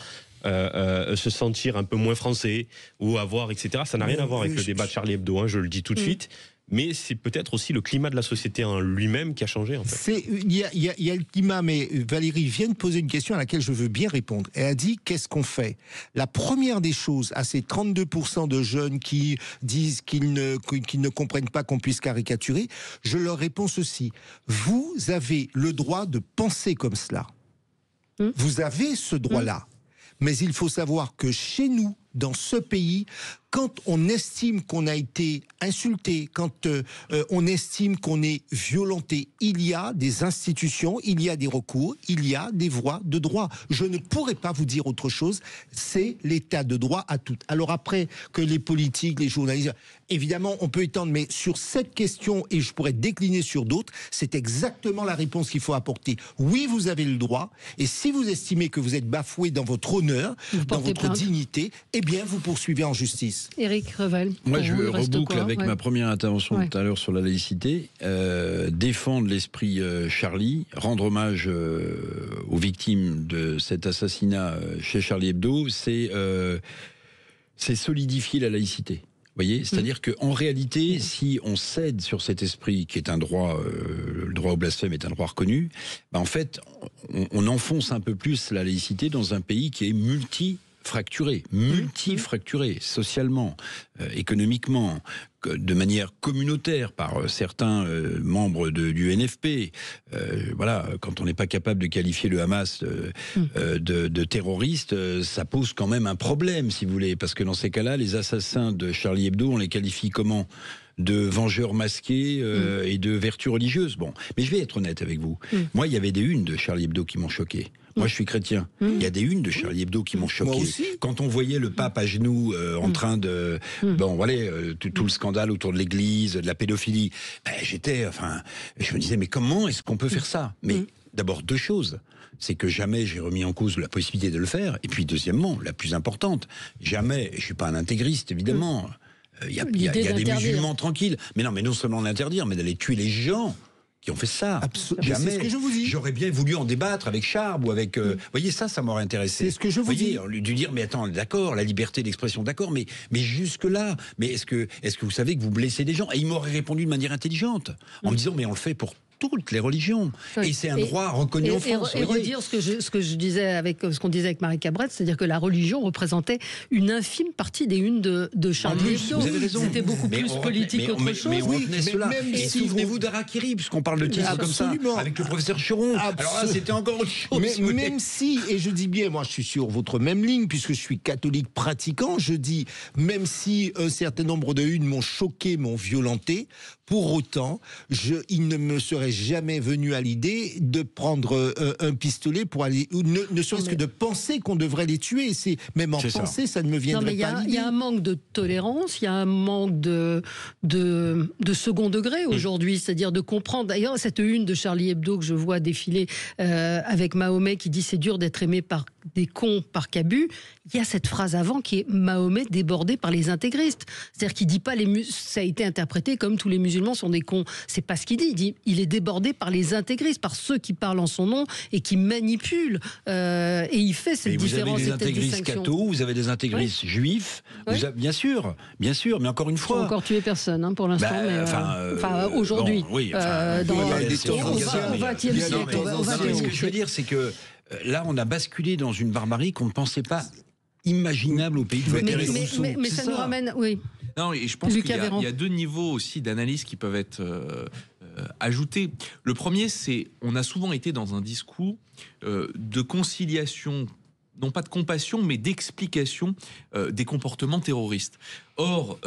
se sentir un peu moins français ou avoir, etc., ça n'a rien à voir avec le débat de Charlie Hebdo, hein, je le dis tout de suite. Mais c'est peut-être aussi le climat de la société en lui-même qui a changé. En fait. Il y a le climat, mais Valérie vient de poser une question à laquelle je veux bien répondre. Elle a dit, qu'est-ce qu'on fait? La première des choses à ces 32% de jeunes qui disent qu'ils ne comprennent pas qu'on puisse caricaturer, je leur réponds ceci. Vous avez le droit de penser comme cela. Vous avez ce droit-là. Mais il faut savoir que chez nous, dans ce pays, quand on estime qu'on a été insulté, quand on estime qu'on est violenté, il y a des institutions, il y a des recours, il y a des voies de droit. Je ne pourrais pas vous dire autre chose, c'est l'état de droit à tout. Alors après, que les politiques, les journalistes, évidemment, on peut étendre, mais sur cette question, et je pourrais décliner sur d'autres, c'est exactement la réponse qu'il faut apporter. Oui, vous avez le droit, et si vous estimez que vous êtes bafoué dans votre honneur, dans votre dignité, eh bien, vous poursuivez en justice. Éric Revel. Moi, je reboucle avec ma première intervention tout à l'heure sur la laïcité. Défendre l'esprit Charlie, rendre hommage aux victimes de cet assassinat chez Charlie Hebdo, c'est c'est solidifier la laïcité. Vous voyez, c'est-à-dire qu'en réalité, si on cède sur cet esprit qui est un droit, le droit au blasphème est un droit reconnu, en fait, on enfonce un peu plus la laïcité dans un pays qui est multifracturé socialement, économiquement, de manière communautaire par certains membres du NFP. Voilà, quand on n'est pas capable de qualifier le Hamas de terroriste, ça pose quand même un problème, si vous voulez, parce que dans ces cas-là, les assassins de Charlie Hebdo, on les qualifie comment ? De vengeurs masqués et de vertus religieuses. Bon, mais je vais être honnête avec vous. Moi, il y avait des unes de Charlie Hebdo qui m'ont choqué. Moi, je suis chrétien. Il y a des unes de Charlie Hebdo qui m'ont choqué. Quand on voyait le pape à genoux en train de... Bon, voilà, tout le scandale autour de l'église, de la pédophilie. Je me disais, mais comment est-ce qu'on peut faire ça ? Mais d'abord, deux choses. C'est que jamais j'ai remis en cause la possibilité de le faire. Et puis, deuxièmement, la plus importante, jamais, je ne suis pas un intégriste, évidemment... Il y a des musulmans tranquilles. Mais non seulement l'interdire, mais d'aller tuer les gens qui ont fait ça. Jamais. C'est ce que je vous dis. J'aurais bien voulu en débattre avec Charb ou avec... Vous voyez, ça m'aurait intéressé. C'est ce que je vous dis. Lui dire, mais attends, d'accord, la liberté d'expression, d'accord, mais jusque-là, mais est-ce que vous savez que vous blessez des gens ? Et il m'aurait répondu de manière intelligente, en me disant, mais on le fait pour toutes les religions. Et c'est un droit reconnu en France. Et redire ce que je disais avec ce qu'on disait avec Marie Cabrette, c'est-à-dire que la religion représentait une infime partie des unes de Charlie Hebdo. C'était beaucoup plus politique qu'autre chose. Mais on retenait cela. Et souvenez-vous d'Harakiri, puisqu'on parle de titres comme ça, avec le professeur Churon. Alors là, c'était encore autre chose. Mais même si, et je dis bien, moi je suis sur votre même ligne, puisque je suis catholique pratiquant, je dis, même si un certain nombre de unes m'ont choqué, m'ont violenté, pour autant, il ne me serait jamais venu à l'idée de prendre un pistolet pour aller, ou ne serait-ce que de penser qu'on devrait les tuer. Même en pensée, ça ne me viendrait pas à l'idée. Il y a un manque de tolérance, il y a un manque de second degré aujourd'hui, c'est-à-dire de comprendre. D'ailleurs, cette une de Charlie Hebdo que je vois défiler avec Mahomet qui dit c'est dur d'être aimé par des cons par Cabu, il y a cette phrase avant qui est Mahomet débordé par les intégristes. C'est-à-dire qu'il dit pas ça a été interprété comme tous les musulmans sont des cons. C'est pas ce qu'il dit. Il dit il est débordé par les intégristes, par ceux qui parlent en son nom et qui manipulent. Et il fait cette différence. Vous avez des intégristes cathos, vous avez des intégristes juifs. Bien sûr, mais encore une fois. Ils n'ont encore tué personne pour l'instant. Aujourd'hui. Bon, oui, dans le 20e siècle. Ce que je veux dire, c'est que là, on a basculé dans une barbarie qu'on ne pensait pas imaginable au pays de Voltaire et Rousseau. Mais ça nous ramène, oui. Non, et je pense qu'il y a deux niveaux aussi d'analyse qui peuvent être ajoutés. Le premier, c'est on a souvent été dans un discours de conciliation, non pas de compassion, mais d'explication des comportements terroristes. Or,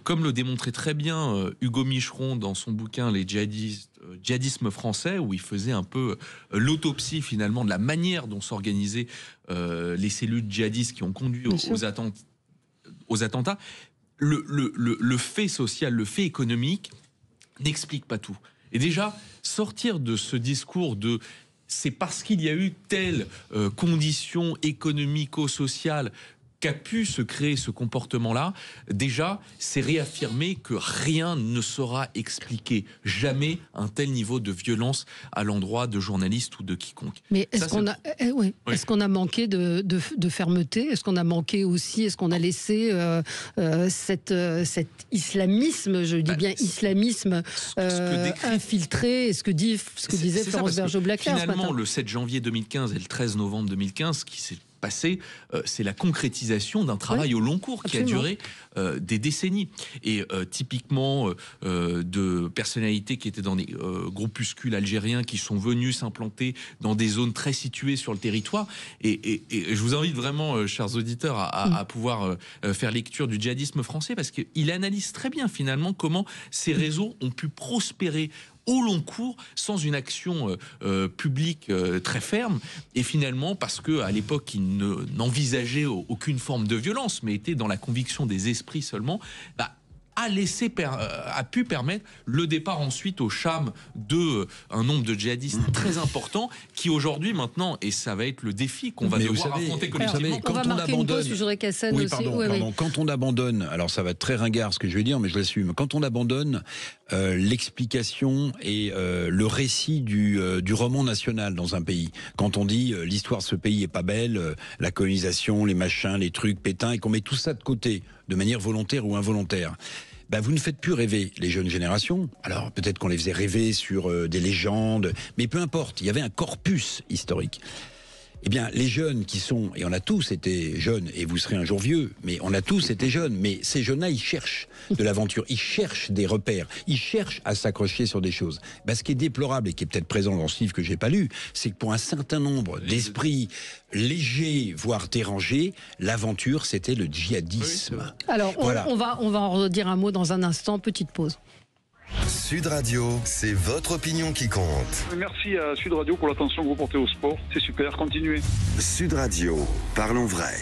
comme le démontrait très bien Hugo Micheron dans son bouquin Les djihadismes français, où il faisait un peu l'autopsie finalement de la manière dont s'organisaient les cellules djihadistes qui ont conduit aux attentats, le fait social, le fait économique n'explique pas tout. Et déjà, sortir de ce discours de c'est parce qu'il y a eu telle condition économico-sociale qu'a pu se créer ce comportement-là, déjà, c'est réaffirmer que rien ne saura expliquer jamais un tel niveau de violence à l'endroit de journalistes ou de quiconque. Mais est-ce qu'on a manqué de fermeté ? Est-ce qu'on a manqué aussi, est-ce qu'on a laissé cet islamisme, je dis bien islamisme, infiltré, ce que disait Florence Bergeau-Blackler ce matin. Finalement, le 7 janvier 2015 et le 13 novembre 2015, qui s'est passé, c'est la concrétisation d'un travail au long cours qui a duré des décennies. Et typiquement de personnalités qui étaient dans des groupuscules algériens qui sont venus s'implanter dans des zones très situées sur le territoire. Et je vous invite vraiment, chers auditeurs, à pouvoir faire lecture du djihadisme français, parce qu'il analyse très bien finalement comment ces réseaux ont pu prospérer au long cours, sans une action publique très ferme, et finalement parce que à l'époque ils n'envisageaient aucune forme de violence, mais étaient dans la conviction des esprits seulement. a pu permettre le départ ensuite au Cham d'un nombre de djihadistes très important qui aujourd'hui maintenant, et ça va être le défi qu'on va devoir affronter collectivement. Quand on abandonne, quand on abandonne, alors ça va être très ringard ce que je vais dire, mais je l'assume. Quand on abandonne l'explication et le récit du roman national dans un pays, quand on dit l'histoire de ce pays est pas belle, la colonisation, les machins, les trucs, Pétain, et qu'on met tout ça de côté, de manière volontaire ou involontaire, vous ne faites plus rêver les jeunes générations. Alors peut-être qu'on les faisait rêver sur des légendes, mais peu importe, il y avait un corpus historique. Eh bien, les jeunes qui sont, et on a tous été jeunes, et vous serez un jour vieux, mais on a tous été jeunes, mais ces jeunes-là, ils cherchent de l'aventure, ils cherchent des repères, ils cherchent à s'accrocher sur des choses. Ce qui est déplorable, et qui est peut-être présent dans ce livre que j'ai pas lu, c'est que pour un certain nombre d'esprits légers, voire dérangés, l'aventure, c'était le djihadisme. Alors, voilà. on va en redire un mot dans un instant, petite pause. Sud Radio, c'est votre opinion qui compte. Merci à Sud Radio pour l'attention que vous portez au sport. C'est super, continuez. Sud Radio, parlons vrai.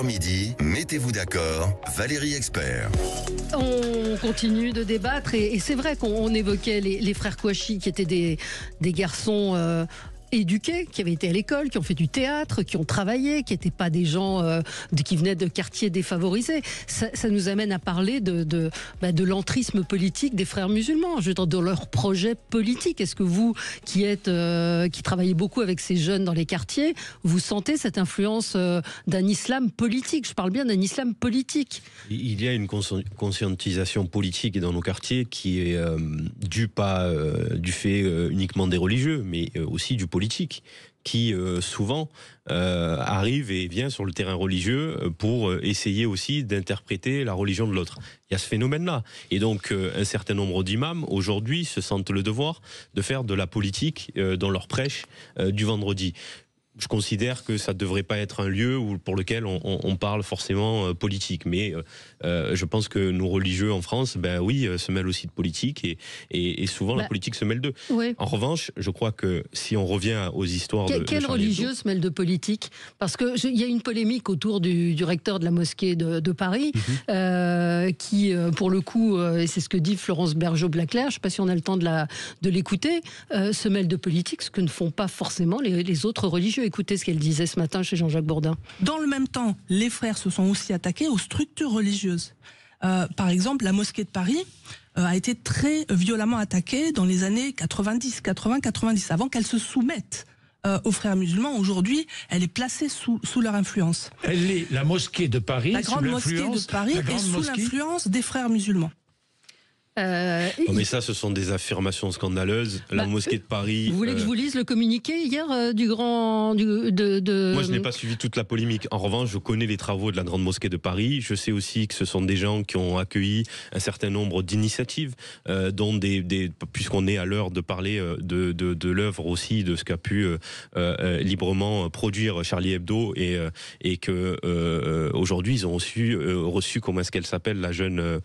Midi, mettez-vous d'accord, Valérie Expert. On continue de débattre et c'est vrai qu'on évoquait les frères Kouachi qui étaient des garçons éduqués, qui avaient été à l'école, qui ont fait du théâtre, qui ont travaillé, qui n'étaient pas des gens qui venaient de quartiers défavorisés. Ça nous amène à parler de l'entrisme politique des frères musulmans, je veux dire, de leur projet politique. Est-ce que vous, qui travaillez beaucoup avec ces jeunes dans les quartiers, vous sentez cette influence d'un islam politique? Je parle bien d'un islam politique. Il y a une conscientisation politique dans nos quartiers qui est due pas du fait uniquement des religieux, mais aussi du politique, qui souvent arrive et vient sur le terrain religieux pour essayer aussi d'interpréter la religion de l'autre. Il y a ce phénomène-là. Et donc, un certain nombre d'imams, aujourd'hui, se sentent le devoir de faire de la politique dans leur prêche du vendredi. Je considère que ça ne devrait pas être un lieu pour lequel on parle forcément politique. Mais je pense que nos religieux en France, se mêlent aussi de politique et souvent la politique se mêle d'eux. Oui. En revanche, je crois que si on revient aux histoires de quel religieux se mêle de politique? Parce qu'il y a une polémique autour du recteur de la mosquée de Paris qui, pour le coup, et c'est ce que dit Florence Bergeau-Blaclair, je ne sais pas si on a le temps de l'écouter, se mêle de politique, ce que ne font pas forcément les autres religieux. Écoutez ce qu'elle disait ce matin chez Jean-Jacques Bourdin. Dans le même temps, les frères se sont aussi attaqués aux structures religieuses. Par exemple, la mosquée de Paris a été très violemment attaquée dans les années 90, avant qu'elle se soumette aux frères musulmans. Aujourd'hui, elle est placée sous leur influence. La mosquée de Paris, la grande mosquée de Paris est sous l'influence des frères musulmans. Mais ça, ce sont des affirmations scandaleuses. La mosquée de Paris. Vous voulez que je vous lise le communiqué hier du grand. Moi, je n'ai pas suivi toute la polémique. En revanche, je connais les travaux de la grande mosquée de Paris. Je sais aussi que ce sont des gens qui ont accueilli un certain nombre d'initiatives, dont puisqu'on est à l'heure de parler de l'œuvre aussi, de ce qu'a pu librement produire Charlie Hebdo, et que aujourd'hui ils ont reçu comment est-ce qu'elle s'appelle, la jeune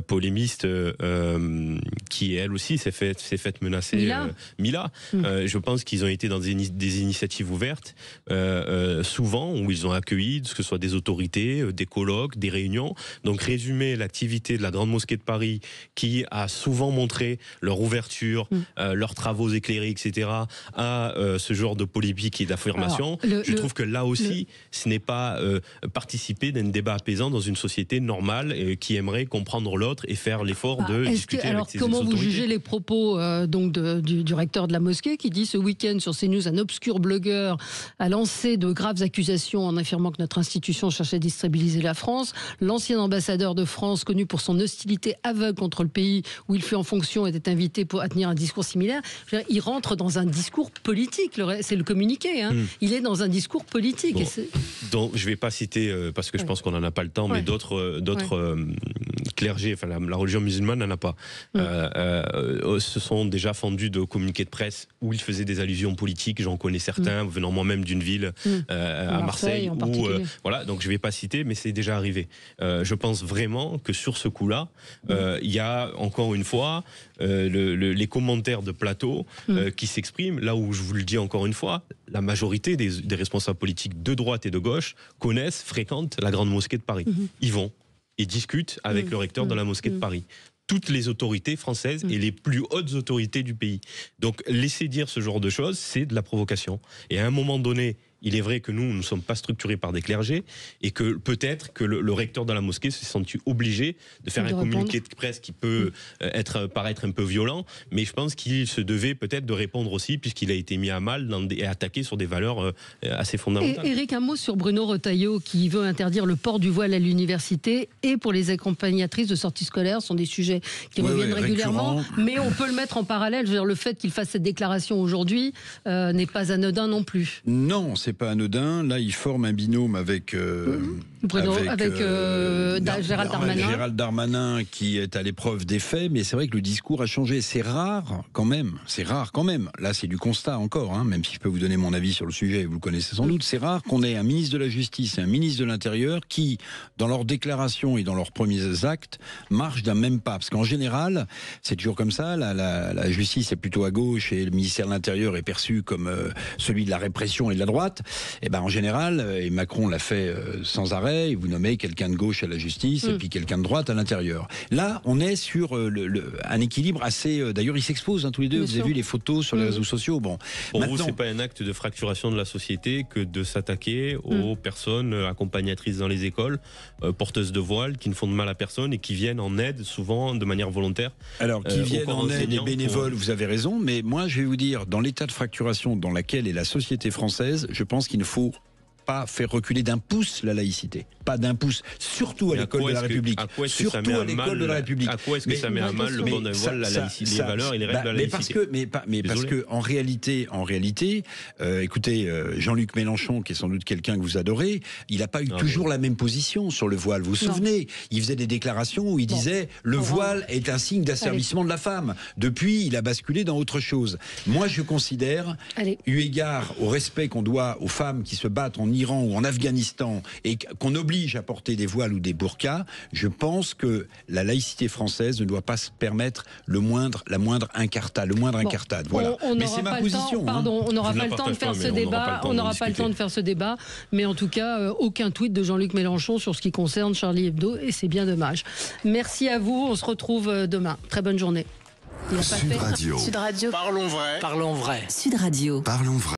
polémiste. Qui elle aussi s'est faite menacer, Mila. Je pense qu'ils ont été dans des initiatives ouvertes, souvent où ils ont accueilli, que ce soit des autorités, des colloques, des réunions. Donc résumer l'activité de la grande mosquée de Paris, qui a souvent montré leur ouverture, leurs travaux éclairés, etc., à ce genre de polémique et d'affirmation. Je trouve que là aussi, ce n'est pas participer d'un débat apaisant dans une société normale qui aimerait comprendre l'autre et faire l'effort de discuter avec ses autorités. Comment vous jugez les propos du recteur de la mosquée qui dit ce week-end sur CNews, un obscur blogueur a lancé de graves accusations en affirmant que notre institution cherchait à déstabiliser la France. L'ancien ambassadeur de France, connu pour son hostilité aveugle contre le pays où il fut en fonction, était invité à tenir un discours similaire. Il rentre dans un discours politique. C'est le communiqué. Il est dans un discours politique. Bon, donc, je ne vais pas citer, parce que je pense qu'on n'en a pas le temps, mais d'autres clergés, enfin la religion musulmane n'en a pas. Se sont déjà fendus de communiqués de presse où ils faisaient des allusions politiques. J'en connais certains, venant moi-même d'une ville à Marseille, où voilà. Donc je vais pas citer, mais c'est déjà arrivé. Je pense vraiment que sur ce coup-là, il y a encore une fois les commentaires de plateau qui s'expriment. Là où je vous le dis encore une fois, la majorité des responsables politiques de droite et de gauche connaissent, fréquentent la grande mosquée de Paris. Ils vont. et discute avec le recteur de la mosquée de Paris. Toutes les autorités françaises et les plus hautes autorités du pays. Donc laisser dire ce genre de choses, c'est de la provocation. Et à un moment donné, il est vrai que nous ne sommes pas structurés par des clergés et que peut-être que le recteur de la mosquée s'est senti obligé de faire un communiqué de presse qui peut paraître un peu violent, mais je pense qu'il se devait peut-être de répondre aussi puisqu'il a été mis à mal et attaqué sur des valeurs assez fondamentales. Et Éric, un mot sur Bruno Retailleau qui veut interdire le port du voile à l'université et pour les accompagnatrices de sortie scolaire. Ce sont des sujets qui reviennent régulièrement, mais on peut le mettre en parallèle. Je veux dire, le fait qu'il fasse cette déclaration aujourd'hui n'est pas anodin non plus. Non, c'est pas anodin. Là, il forme un binôme avec Gérald Darmanin qui est à l'épreuve des faits, mais c'est vrai que le discours a changé. C'est rare quand même. Là, c'est du constat encore, même si je peux vous donner mon avis sur le sujet, vous le connaissez sans doute. C'est rare qu'on ait un ministre de la Justice et un ministre de l'Intérieur qui, dans leurs déclarations et dans leurs premiers actes, marchent d'un même pas. Parce qu'en général, c'est toujours comme ça. La justice est plutôt à gauche et le ministère de l'Intérieur est perçu comme celui de la répression et de la droite. Et en général, et Macron l'a fait sans arrêt, vous nommez quelqu'un de gauche à la justice et puis quelqu'un de droite à l'intérieur. Là, on est sur un équilibre assez... D'ailleurs, ils s'exposent tous les deux. Vous avez vu les photos sur les réseaux sociaux. Pour vous, c'est pas un acte de fracturation de la société que de s'attaquer aux personnes accompagnatrices dans les écoles, porteuses de voile, qui ne font de mal à personne et qui viennent en aide, souvent de manière volontaire. Alors, qui viennent en aide et bénévoles, vous avez raison, mais moi, je vais vous dire, dans l'état de fracturation dans laquelle est la société française, je pense qu'il ne faut pas faire reculer d'un pouce la laïcité. Pas d'un pouce, surtout à l'école de la République. Surtout à l'école de la République. À quoi est-ce que ça met à mal le port d'un voile, les valeurs et les règles de la laïcité? Parce que en réalité, écoutez, Jean-Luc Mélenchon, qui est sans doute quelqu'un que vous adorez, il n'a pas eu toujours la même position sur le voile. Vous vous souvenez? Il faisait des déclarations où il disait le voile est un signe d'asservissement de la femme. Depuis, il a basculé dans autre chose. Moi, je considère, eu égard au respect qu'on doit aux femmes qui se battent en Iran ou en Afghanistan et qu'on oblige à porter des voiles ou des burqas, je pense que la laïcité française ne doit pas se permettre la moindre incartade. Voilà. Mais c'est ma position. On n'aura pas le temps de faire ce débat. On n'aura pas le temps de faire ce débat. Mais en tout cas, aucun tweet de Jean-Luc Mélenchon sur ce qui concerne Charlie Hebdo, et c'est bien dommage. Merci à vous. On se retrouve demain. Très bonne journée. Sud Radio. Sud Radio. Parlons vrai. Sud Radio. Parlons vrai.